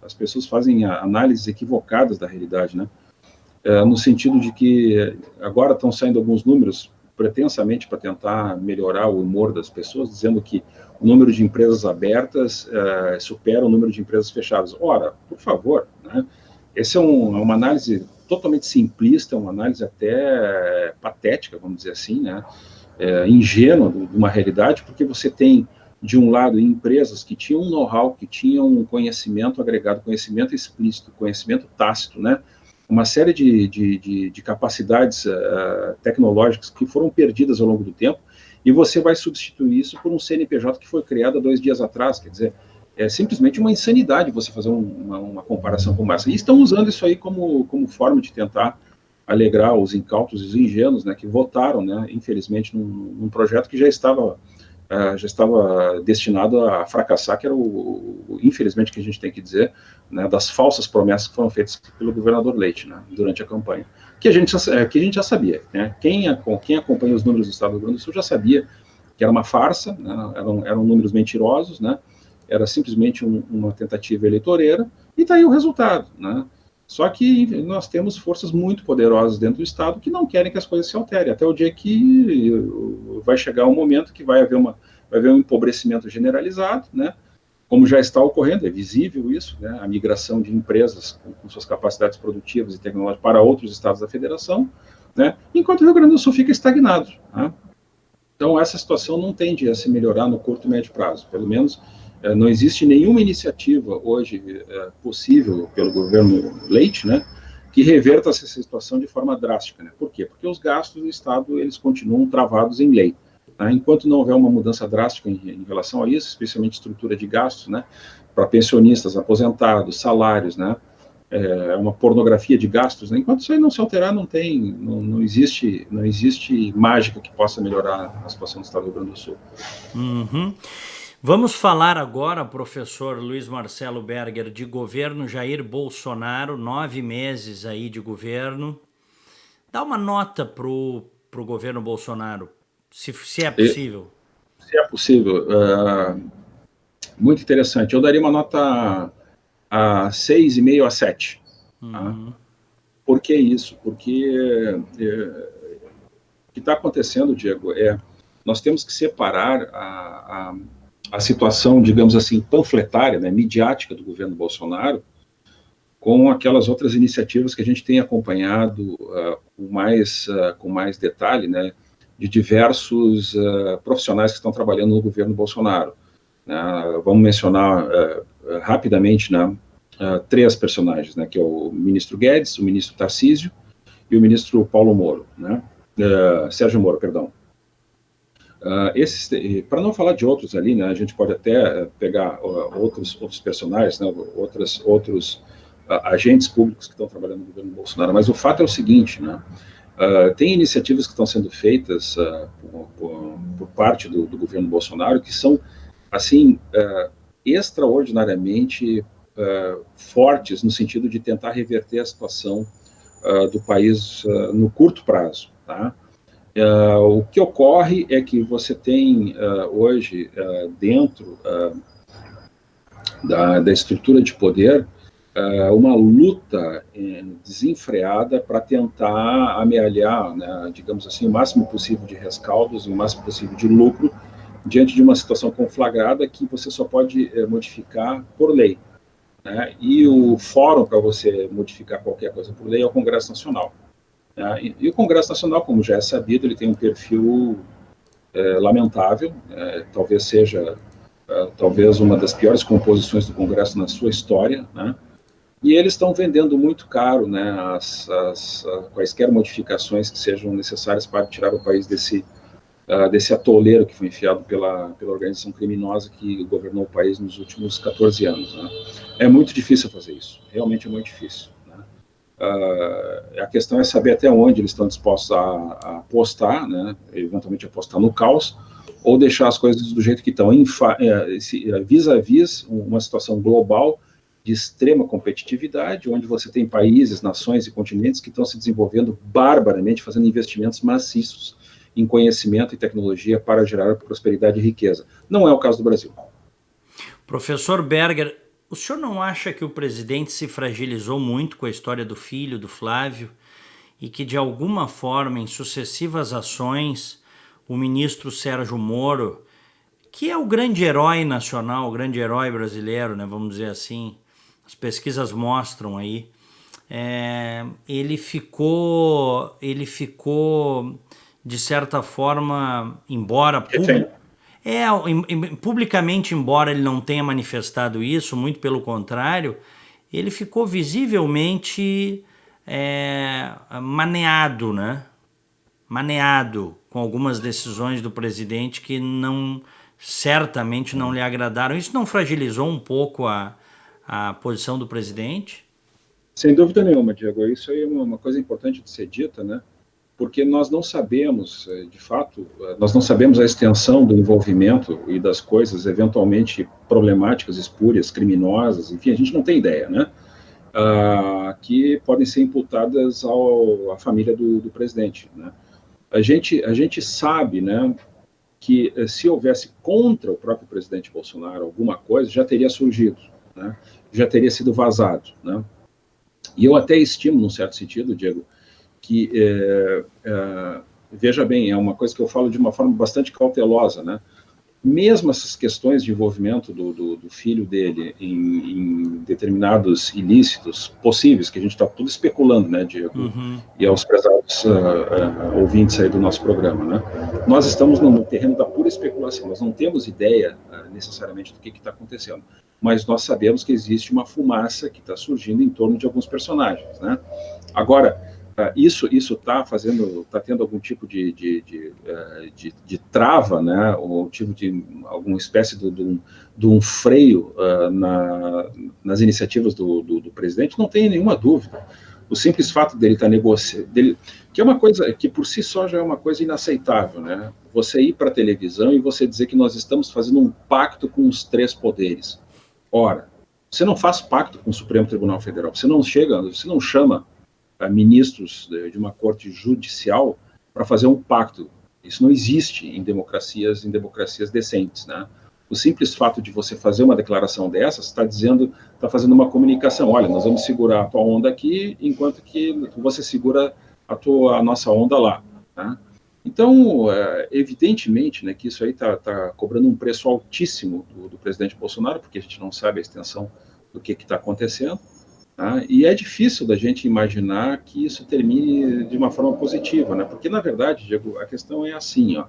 as pessoas fazem análises equivocadas da realidade, né? No sentido de que agora estão saindo alguns números pretensamente para tentar melhorar o humor das pessoas, dizendo que o número de empresas abertas supera o número de empresas fechadas. Ora, por favor, né? Essa é uma análise totalmente simplista, uma análise até patética, vamos dizer assim, né? Ingênua de uma realidade, porque você tem de um lado, empresas que tinham um know-how, que tinham um conhecimento agregado, conhecimento explícito, conhecimento tácito, né? Uma série de capacidades tecnológicas que foram perdidas ao longo do tempo, e você vai substituir isso por um CNPJ que foi criado há 2 dias atrás. Quer dizer, é simplesmente uma insanidade você fazer uma comparação com essa. E estão usando isso aí como forma de tentar alegrar os incautos e os ingênuos, né, que votaram, né, infelizmente, num projeto que já estava destinado a fracassar, que era infelizmente, que a gente tem que dizer, né, das falsas promessas que foram feitas pelo governador Leite, né, durante a campanha, que a gente já sabia, né, quem acompanha os números do estado do Rio Grande do Sul já sabia que era uma farsa, né, eram números mentirosos, né, era simplesmente uma tentativa eleitoreira, e está aí o resultado, né. Só que nós temos forças muito poderosas dentro do Estado que não querem que as coisas se alterem, até o dia que vai chegar um momento que vai haver um empobrecimento generalizado, né? Como já está ocorrendo, é visível isso, né? A migração de empresas com suas capacidades produtivas e tecnológicas para outros estados da federação, né? Enquanto o Rio Grande do Sul fica estagnado, né? Então, essa situação não tende a se melhorar no curto e médio prazo, pelo menos não existe nenhuma iniciativa hoje possível pelo governo Leite, né, que reverta essa situação de forma drástica, né? Por quê? Porque os gastos do Estado, eles continuam travados em lei, né? Enquanto não houver uma mudança drástica em relação a isso, especialmente estrutura de gastos, né, para pensionistas, aposentados, salários, né, uma pornografia de gastos, né? Enquanto isso aí não se alterar, não existe mágica que possa melhorar a situação do Estado do Rio Grande do Sul. Uhum. Vamos falar agora, professor Luiz Marcelo Berger, de governo Jair Bolsonaro, 9 meses aí de governo. Dá uma nota pro governo Bolsonaro, se é possível. Se é possível. Muito interessante. Eu daria uma nota a 6,5 a 7. Tá? Por que isso? Porque o que está acontecendo, Diego, nós temos que separar a situação, digamos assim, panfletária, né, midiática do governo Bolsonaro, com aquelas outras iniciativas que a gente tem acompanhado com mais detalhe, né, de diversos profissionais que estão trabalhando no governo Bolsonaro. Vamos mencionar rapidamente, né, 3 personagens, né, que é o ministro Guedes, o ministro Tarcísio e o ministro Paulo Moro, né, Sérgio Moro, perdão. Para não falar de outros ali, né, a gente pode até pegar outros personagens, né, outros agentes públicos que estão trabalhando no governo Bolsonaro, mas o fato é o seguinte, né, tem iniciativas que estão sendo feitas por parte do governo Bolsonaro que são, assim, extraordinariamente fortes no sentido de tentar reverter a situação do país no curto prazo, tá? O que ocorre é que você tem hoje, dentro da estrutura de poder, uma luta desenfreada para tentar amealhar, né, digamos assim, o máximo possível de rescaldos e o máximo possível de lucro diante de uma situação conflagrada que você só pode modificar por lei, né? E o fórum para você modificar qualquer coisa por lei é o Congresso Nacional. E o Congresso Nacional, como já é sabido, ele tem um perfil lamentável, talvez seja uma das piores composições do Congresso na sua história, né? E eles estão vendendo muito caro, né, quaisquer modificações que sejam necessárias para tirar o país desse atoleiro que foi enfiado pela organização criminosa que governou o país nos últimos 14 anos. Né? É muito difícil fazer isso, realmente é muito difícil. A questão é saber até onde eles estão dispostos a apostar, né, eventualmente apostar no caos, ou deixar as coisas do jeito que estão, vis-a-vis uma situação global de extrema competitividade, onde você tem países, nações e continentes que estão se desenvolvendo barbaramente, fazendo investimentos maciços em conhecimento e tecnologia para gerar prosperidade e riqueza. Não é o caso do Brasil. Professor Berger, o senhor não acha que o presidente se fragilizou muito com a história do filho, do Flávio, e que de alguma forma, em sucessivas ações, o ministro Sérgio Moro, que é o grande herói nacional, o grande herói brasileiro, né, vamos dizer assim, as pesquisas mostram aí, ele ficou de certa forma, embora Publicamente, embora ele não tenha manifestado isso, muito pelo contrário, ele ficou visivelmente maneado, né? Maneado com algumas decisões do presidente que certamente não lhe agradaram. Isso não fragilizou um pouco a posição do presidente? Sem dúvida nenhuma, Diego. Isso aí é uma coisa importante de ser dita, né? Porque nós não sabemos, de fato, nós não sabemos a extensão do envolvimento e das coisas eventualmente problemáticas, espúrias, criminosas, enfim, a gente não tem ideia, né? Que podem ser imputadas à família do presidente, né? A gente sabe, né, que se houvesse contra o próprio presidente Bolsonaro alguma coisa, já teria surgido, né? Já teria sido vazado, né? E eu até estimo, num certo sentido, Diego, que, veja bem, é uma coisa que eu falo de uma forma bastante cautelosa, né? Mesmo essas questões de envolvimento do filho dele em determinados ilícitos possíveis, que a gente está tudo especulando, né, Diego? Uhum. E aos prezados ouvintes aí do nosso programa, né? Nós estamos no terreno da pura especulação, nós não temos ideia necessariamente do que está acontecendo, mas nós sabemos que existe uma fumaça que está surgindo em torno de alguns personagens, né? Agora, isso está tendo algum tipo de trava, né? Ou tipo de alguma espécie de um freio nas iniciativas do presidente? Não tem nenhuma dúvida. O simples fato dele estar negociando, que é uma coisa que por si só já é uma coisa inaceitável, né? Você ir para a televisão e você dizer que nós estamos fazendo um pacto com os três poderes. Ora, você não faz pacto com o Supremo Tribunal Federal, você não chama ministros de uma corte judicial para fazer um pacto. Isso não existe em democracias decentes, né? O simples fato de você fazer uma declaração dessas está fazendo uma comunicação. Olha, nós vamos segurar a tua onda aqui, enquanto que você segura a nossa onda lá, né? Então, evidentemente, né, que isso aí está cobrando um preço altíssimo do presidente Bolsonaro, porque a gente não sabe a extensão do que está acontecendo. Tá? E é difícil da gente imaginar que isso termine de uma forma positiva, né? Porque, na verdade, Diego, a questão é assim, ó,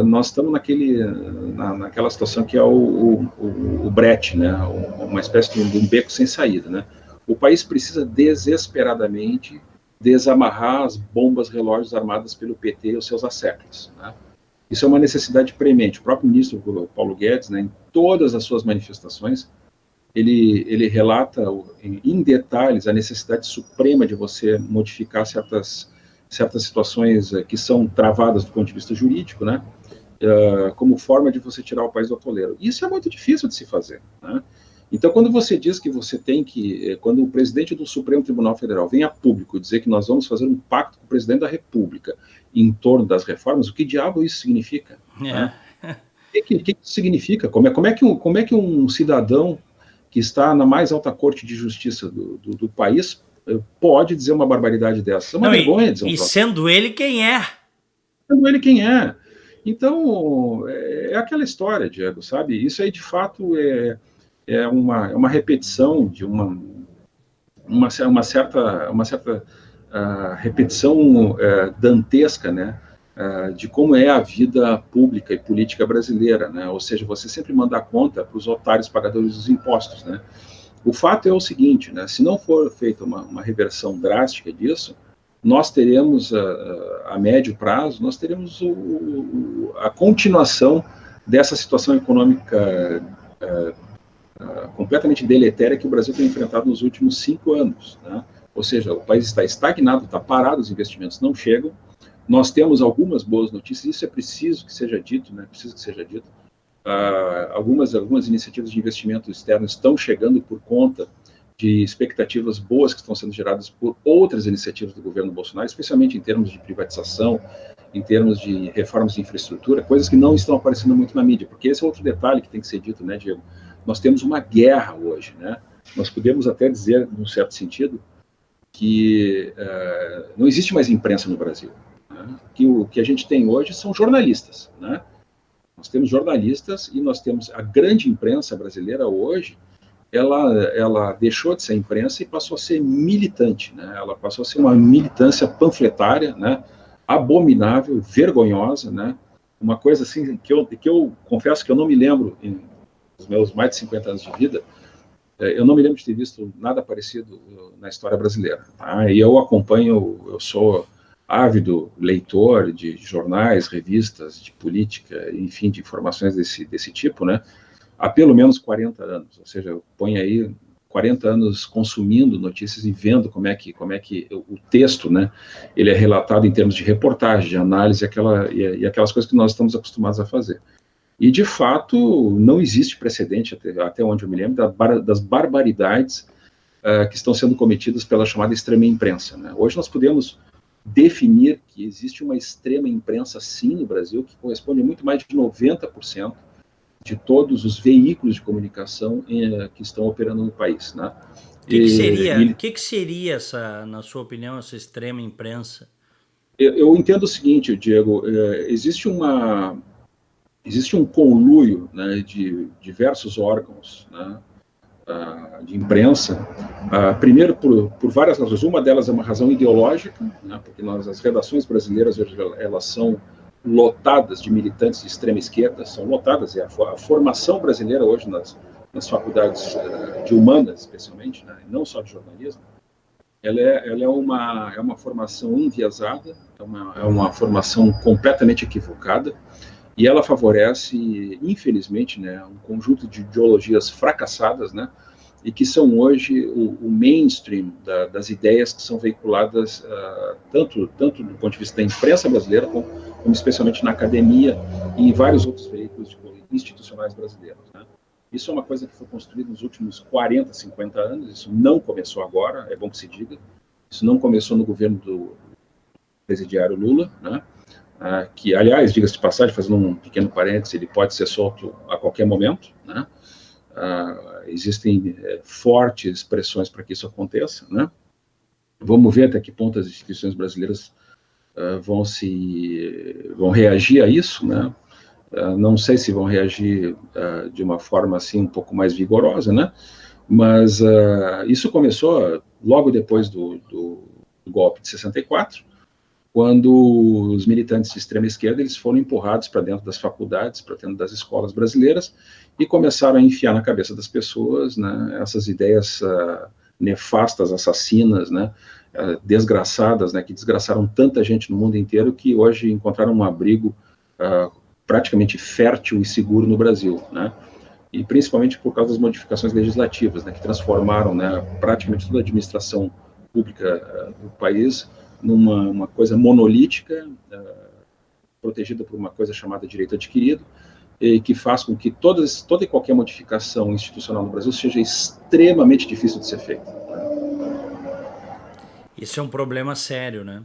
nós estamos naquela situação que é o brete, né? Uma espécie de um beco sem saída, né? O país precisa desesperadamente desamarrar as bombas relógios armadas pelo PT e os seus asséculos, né? Isso é uma necessidade premente. O próprio ministro Paulo Guedes, né, em todas as suas manifestações, ele relata em detalhes a necessidade suprema de você modificar certas situações que são travadas do ponto de vista jurídico, né, como forma de você tirar o país do atoleiro. Isso é muito difícil de se fazer, né? Então, quando você diz que você tem que, quando o presidente do Supremo Tribunal Federal vem a público dizer que nós vamos fazer um pacto com o presidente da República em torno das reformas, o que diabo isso significa? Né? O que isso significa? Como é que um cidadão que está na mais alta corte de justiça do país pode dizer uma barbaridade dessa? É uma vergonha dizer um troço. Sendo ele quem é. Sendo ele quem é. Então, é aquela história, Diego, sabe? Isso aí, de fato, é uma repetição de uma certa repetição dantesca, né? De como é a vida pública e política brasileira, né? Ou seja, você sempre manda a conta para os otários pagadores dos impostos, né? O fato é o seguinte, né? Se não for feita uma reversão drástica disso, nós teremos, a médio prazo, nós teremos a continuação dessa situação econômica completamente deletéria que o Brasil tem enfrentado nos últimos 5 anos, né? Ou seja, o país está estagnado, está parado, os investimentos não chegam. Nós temos algumas boas notícias, isso é preciso que seja dito, né? Preciso que seja dito. Algumas iniciativas de investimento externo estão chegando por conta de expectativas boas que estão sendo geradas por outras iniciativas do governo Bolsonaro, especialmente em termos de privatização, em termos de reformas de infraestrutura, coisas que não estão aparecendo muito na mídia, porque esse é outro detalhe que tem que ser dito, né, Diego? Nós temos uma guerra hoje, né? Nós podemos até dizer, num certo sentido, que não existe mais imprensa no Brasil, né? Que o que a gente tem hoje são jornalistas, né? Nós temos jornalistas e nós temos a grande imprensa brasileira hoje, ela deixou de ser imprensa e passou a ser militante, né? Ela passou a ser uma militância panfletária, né? Abominável, vergonhosa, né? uma coisa assim que eu confesso que eu não me lembro, nos meus mais de 50 anos de vida, eu não me lembro de ter visto nada parecido na história brasileira. Tá? E eu sou ávido leitor de jornais, revistas, de política, enfim, de informações desse tipo, né? Há pelo menos 40 anos, ou seja, eu ponho aí 40 anos consumindo notícias e vendo como é que o texto, né, ele é relatado em termos de reportagem, de análise, e aquelas coisas que nós estamos acostumados a fazer. E, de fato, não existe precedente, até onde eu me lembro, das barbaridades que estão sendo cometidas pela chamada extrema imprensa. Né? Hoje nós podemos definir que existe uma extrema imprensa, sim, no Brasil, que corresponde a muito mais de 90% de todos os veículos de comunicação que estão operando no país. Né? O que seria essa, na sua opinião, essa extrema imprensa? Eu entendo o seguinte, Diego, existe um conluio, né, de diversos órgãos, né, de imprensa, primeiro por várias razões. Uma delas é uma razão ideológica, né, porque as redações brasileiras hoje, elas são lotadas de militantes de extrema esquerda, são lotadas, a formação brasileira hoje nas faculdades de humanas, especialmente, né, não só de jornalismo, ela é uma formação enviesada, é uma formação completamente equivocada, e ela favorece, infelizmente, né, um conjunto de ideologias fracassadas, né, e que são hoje o mainstream das ideias que são veiculadas tanto do ponto de vista da imprensa brasileira, como especialmente na academia e em vários outros veículos institucionais brasileiros. Né. Isso é uma coisa que foi construída nos últimos 40, 50 anos, isso não começou agora, é bom que se diga, isso não começou no governo do presidiário Lula, né, que, aliás, diga-se de passagem, fazendo um pequeno parênteses, ele pode ser solto a qualquer momento, né? Existem fortes pressões para que isso aconteça, né? Vamos ver até que ponto as instituições brasileiras vão reagir a isso, né? Não sei se vão reagir de uma forma assim um pouco mais vigorosa, né? Mas isso começou logo depois do golpe de 64, quando os militantes de extrema esquerda eles foram empurrados para dentro das faculdades, para dentro das escolas brasileiras, e começaram a enfiar na cabeça das pessoas, né, essas ideias nefastas, assassinas, né, desgraçadas, né, que desgraçaram tanta gente no mundo inteiro, que hoje encontraram um abrigo praticamente fértil e seguro no Brasil, né, e principalmente por causa das modificações legislativas, né, que transformaram, né, praticamente toda a administração pública do país numa coisa monolítica, protegida por uma coisa chamada direito adquirido, e que faz com que toda e qualquer modificação institucional no Brasil seja extremamente difícil de ser feita. Isso é um problema sério, né?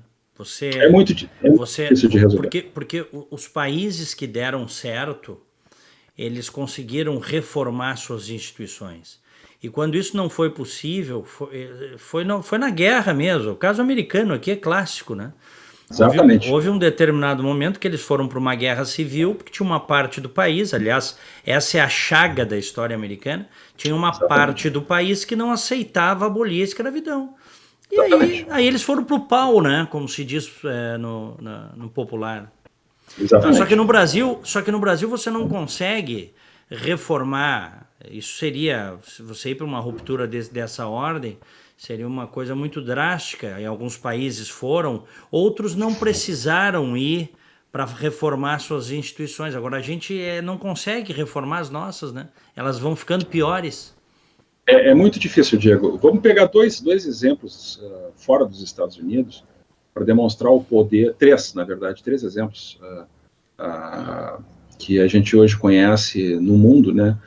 É muito difícil de resolver. Porque os países que deram certo, eles conseguiram reformar suas instituições. E quando isso não foi possível, foi na guerra mesmo. O caso americano aqui é clássico, né? Exatamente. Houve um determinado momento que eles foram para uma guerra civil, porque tinha uma parte do país, aliás, essa é a chaga da história americana, tinha uma parte do país que não aceitava abolir a escravidão. E aí eles foram pro pau, né? Como se diz no popular. Exatamente. Só que no Brasil você não consegue reformar. Isso seria, se você ir para uma ruptura dessa ordem, seria uma coisa muito drástica. Em alguns países foram, outros não precisaram ir para reformar suas instituições. Agora a gente não consegue reformar as nossas, né? Elas vão ficando piores. É muito difícil, Diego. Vamos pegar dois exemplos fora dos Estados Unidos para demonstrar o poder, três exemplos que a gente hoje conhece no mundo, né?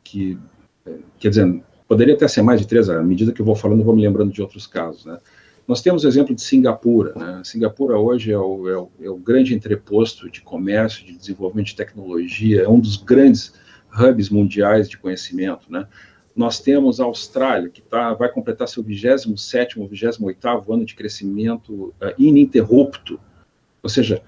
Quer dizer, poderia até ser mais de três, à medida que eu vou falando, eu vou me lembrando de outros casos, né? Nós temos o exemplo de Singapura, né? Singapura hoje é o grande entreposto de comércio, de desenvolvimento de tecnologia, é um dos grandes hubs mundiais de conhecimento, né? Nós temos a Austrália, que vai completar seu 27º ou 28º ano de crescimento ininterrupto, ou seja,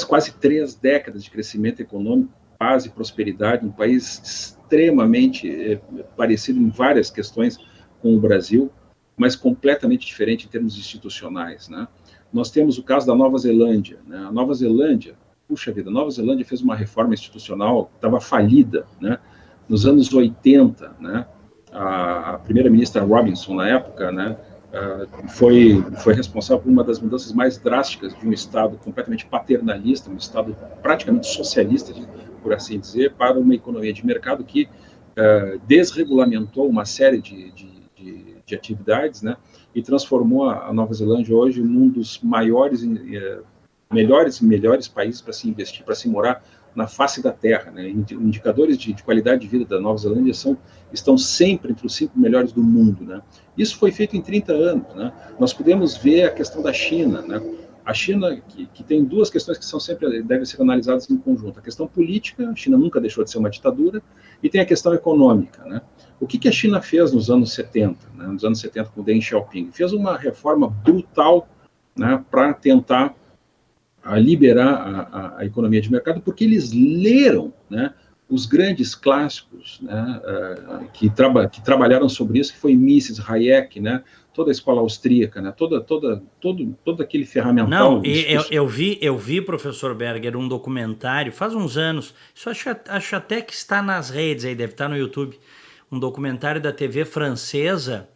quase 3 décadas de crescimento econômico, paz e prosperidade, um país extremamente parecido em várias questões com o Brasil, mas completamente diferente em termos institucionais, né? Nós temos o caso da Nova Zelândia, né? A Nova Zelândia, puxa vida, Nova Zelândia fez uma reforma institucional que estava falida, né? Nos anos 80, né? A primeira-ministra Robinson, na época, né, foi responsável por uma das mudanças mais drásticas de um Estado completamente paternalista, um Estado praticamente socialista, por assim dizer, para uma economia de mercado que desregulamentou uma série de atividades, né, e transformou a Nova Zelândia hoje num dos maiores, melhores países para se investir, para se morar na face da Terra, né? Indicadores de qualidade de vida da Nova Zelândia estão sempre entre os 5 melhores do mundo, né? Isso foi feito em 30 anos, né? Nós podemos ver a questão da China, né? A China, que tem duas questões que devem ser analisadas em conjunto. A questão política, a China nunca deixou de ser uma ditadura, e tem a questão econômica, né? O que a China fez nos anos 70, né? Nos anos 70 com Deng Xiaoping? Fez uma reforma brutal, né, para tentar liberar a economia de mercado, porque eles leram, né, os grandes clássicos, né, que trabalharam sobre isso, que foi Mises, Hayek, né, toda a escola austríaca, né, todo aquele ferramental. Não, eu vi, professor Berger, um documentário, faz uns anos, isso acho até que está nas redes aí, deve estar no YouTube, um documentário da TV francesa,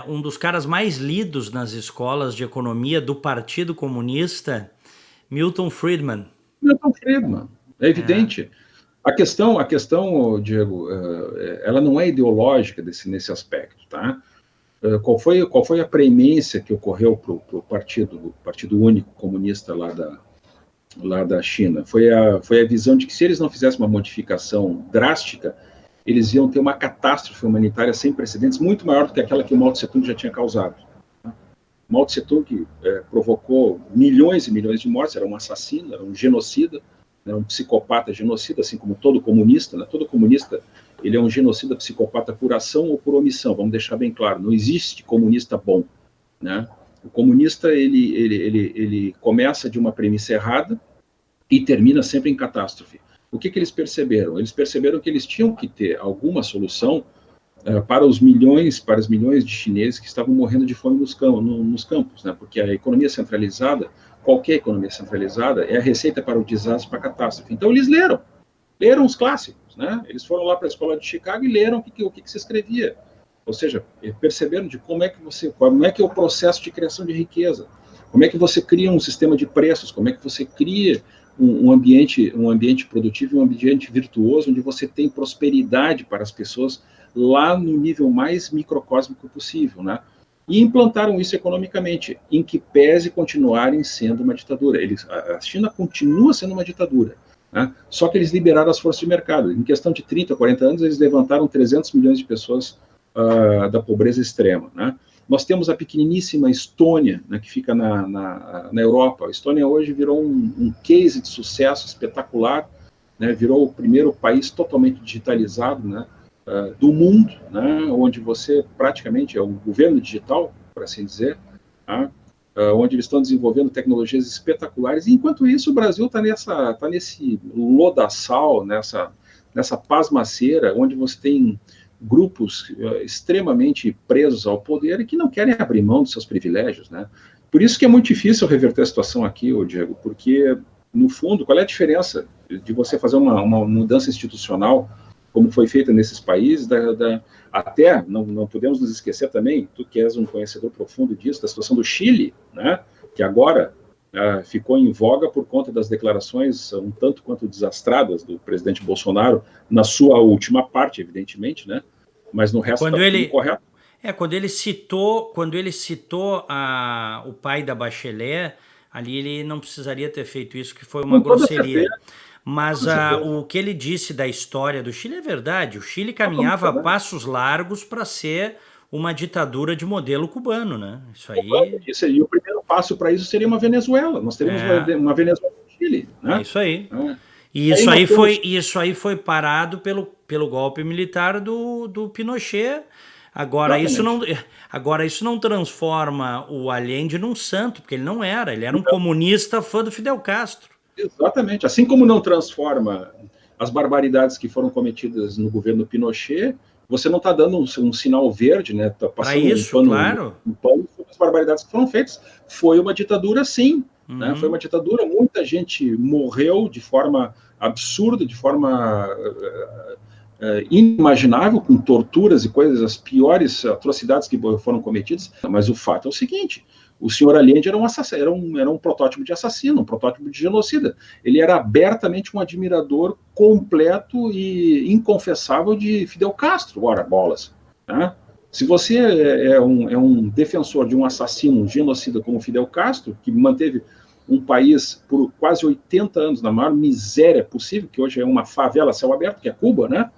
um dos caras mais lidos nas escolas de economia do Partido Comunista, Milton Friedman. Milton Friedman, é evidente. A questão, Diego, ela não é ideológica nesse aspecto, tá? Qual foi a preemência que ocorreu para o Partido Único Comunista lá da China? Foi a visão de que se eles não fizessem uma modificação drástica, eles iam ter uma catástrofe humanitária sem precedentes, muito maior do que aquela que o Mao Tse-tung já tinha causado. Mao Tse-tung provocou milhões e milhões de mortes, era um assassino, era um genocida, né, um psicopata genocida, assim como todo comunista, né? Todo comunista, ele é um genocida psicopata por ação ou por omissão, vamos deixar bem claro, não existe comunista bom, né? O comunista, ele começa de uma premissa errada e termina sempre em catástrofe. O que eles perceberam? Eles perceberam que eles tinham que ter alguma solução para os milhões de chineses que estavam morrendo de fome nos campos, né? Porque a economia centralizada, qualquer economia centralizada, é a receita para o desastre, para a catástrofe. Então eles leram os clássicos, né? Eles foram lá para a escola de Chicago e leram o que se escrevia. Ou seja, perceberam de como é que é o processo de criação de riqueza, como é que você cria um sistema de preços, como é que você cria um ambiente produtivo e um ambiente virtuoso, onde você tem prosperidade para as pessoas lá no nível mais microcósmico possível, né? E implantaram isso economicamente, em que pese continuarem sendo uma ditadura. A China continua sendo uma ditadura, né? Só que eles liberaram as forças de mercado. Em questão de 30, 40 anos, eles levantaram 300 milhões de pessoas da pobreza extrema, né? Nós temos a pequeniníssima Estônia, né, que fica na Europa. A Estônia hoje virou um case de sucesso espetacular, né? Virou o primeiro país totalmente digitalizado, né, do mundo, né, onde você praticamente é um governo digital, por assim dizer, tá? Onde eles estão desenvolvendo tecnologias espetaculares. E, enquanto isso, o Brasil está nesse lodaçal, nessa pasmaceira, onde você tem grupos extremamente presos ao poder e que não querem abrir mão dos seus privilégios, né? Por isso que é muito difícil reverter a situação aqui, Diego, porque, no fundo, qual é a diferença de você fazer uma mudança institucional, como foi feita nesses países, até, não podemos nos esquecer também, tu que és um conhecedor profundo disso, da situação do Chile, né, que agora ficou em voga por conta das declarações um tanto quanto desastradas do presidente Bolsonaro, na sua última parte, evidentemente, né, mas no resto está tudo correto. Quando ele citou o pai da Bachelet, ali ele não precisaria ter feito isso, que foi uma grosseria. Mas o que ele disse da história do Chile é verdade. O Chile caminhava a passos largos para ser uma ditadura de modelo cubano, né? Isso aí. E o primeiro passo para isso seria uma Venezuela. Nós teríamos uma Venezuela no Chile, né? É isso aí. E isso aí foi parado pelo golpe militar do Pinochet. Agora isso não transforma o Allende num santo, porque ele não era. Ele era um comunista fã do Fidel Castro. Exatamente. Assim como não transforma as barbaridades que foram cometidas no governo Pinochet, você não está dando um sinal verde, né? Tá passando um pano sobre as barbaridades que foram feitas. Foi uma ditadura, sim, né? Foi uma ditadura, muita gente morreu de forma absurda, de forma inimaginável, com torturas e coisas, as piores atrocidades que foram cometidas, mas o fato é o seguinte: o senhor Allende era um protótipo de assassino, um protótipo de genocida. Ele era abertamente um admirador completo e inconfessável de Fidel Castro, ora bolas, né? Se você é um defensor de um assassino, um genocida como Fidel Castro, que manteve um país por quase 80 anos na maior miséria possível, que hoje é uma favela a céu aberto, que é Cuba, né?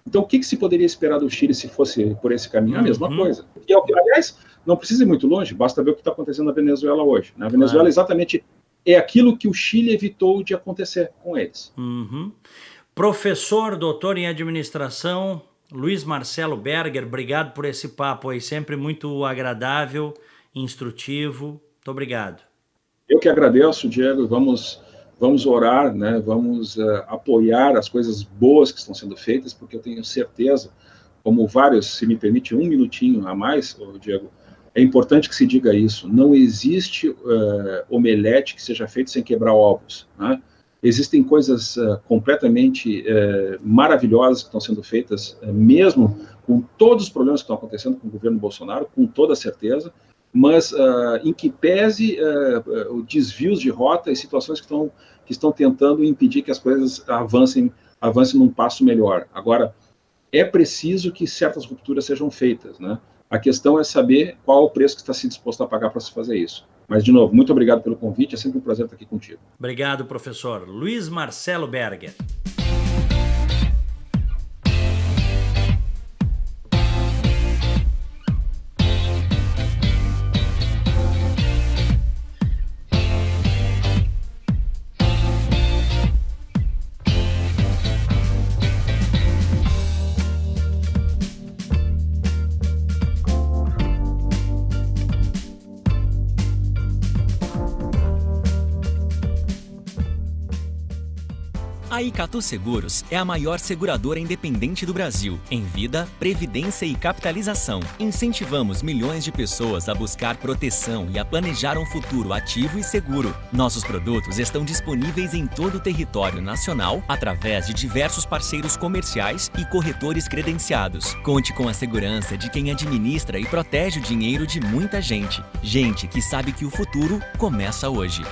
Então, o que se poderia esperar do Chile se fosse por esse caminho? A mesma coisa. E, aliás, não precisa ir muito longe, basta ver o que está acontecendo na Venezuela hoje. Na Venezuela, exatamente, é aquilo que o Chile evitou de acontecer com eles. Professor, doutor em administração, Luiz Marcelo Berger, obrigado por esse papo aí, sempre muito agradável, instrutivo. Muito obrigado. Eu que agradeço, Diego. Vamos orar, né? Vamos apoiar as coisas boas que estão sendo feitas, porque eu tenho certeza, como vários, se me permite um minutinho a mais, Diego, é importante que se diga isso: não existe omelete que seja feito sem quebrar ovos, né? Existem coisas completamente maravilhosas que estão sendo feitas, mesmo com todos os problemas que estão acontecendo com o governo Bolsonaro, com toda certeza, mas em que pese desvios de rota e situações que estão tentando impedir que as coisas avancem num passo melhor. Agora, é preciso que certas rupturas sejam feitas, né? A questão é saber qual o preço que está se disposto a pagar para se fazer isso. Mas, de novo, muito obrigado pelo convite, é sempre um prazer estar aqui contigo. Obrigado, professor. Luiz Marcelo Berger. A Icatu Seguros é a maior seguradora independente do Brasil, em vida, previdência e capitalização. Incentivamos milhões de pessoas a buscar proteção e a planejar um futuro ativo e seguro. Nossos produtos estão disponíveis em todo o território nacional, através de diversos parceiros comerciais e corretores credenciados. Conte com a segurança de quem administra e protege o dinheiro de muita gente. Gente que sabe que o futuro começa hoje.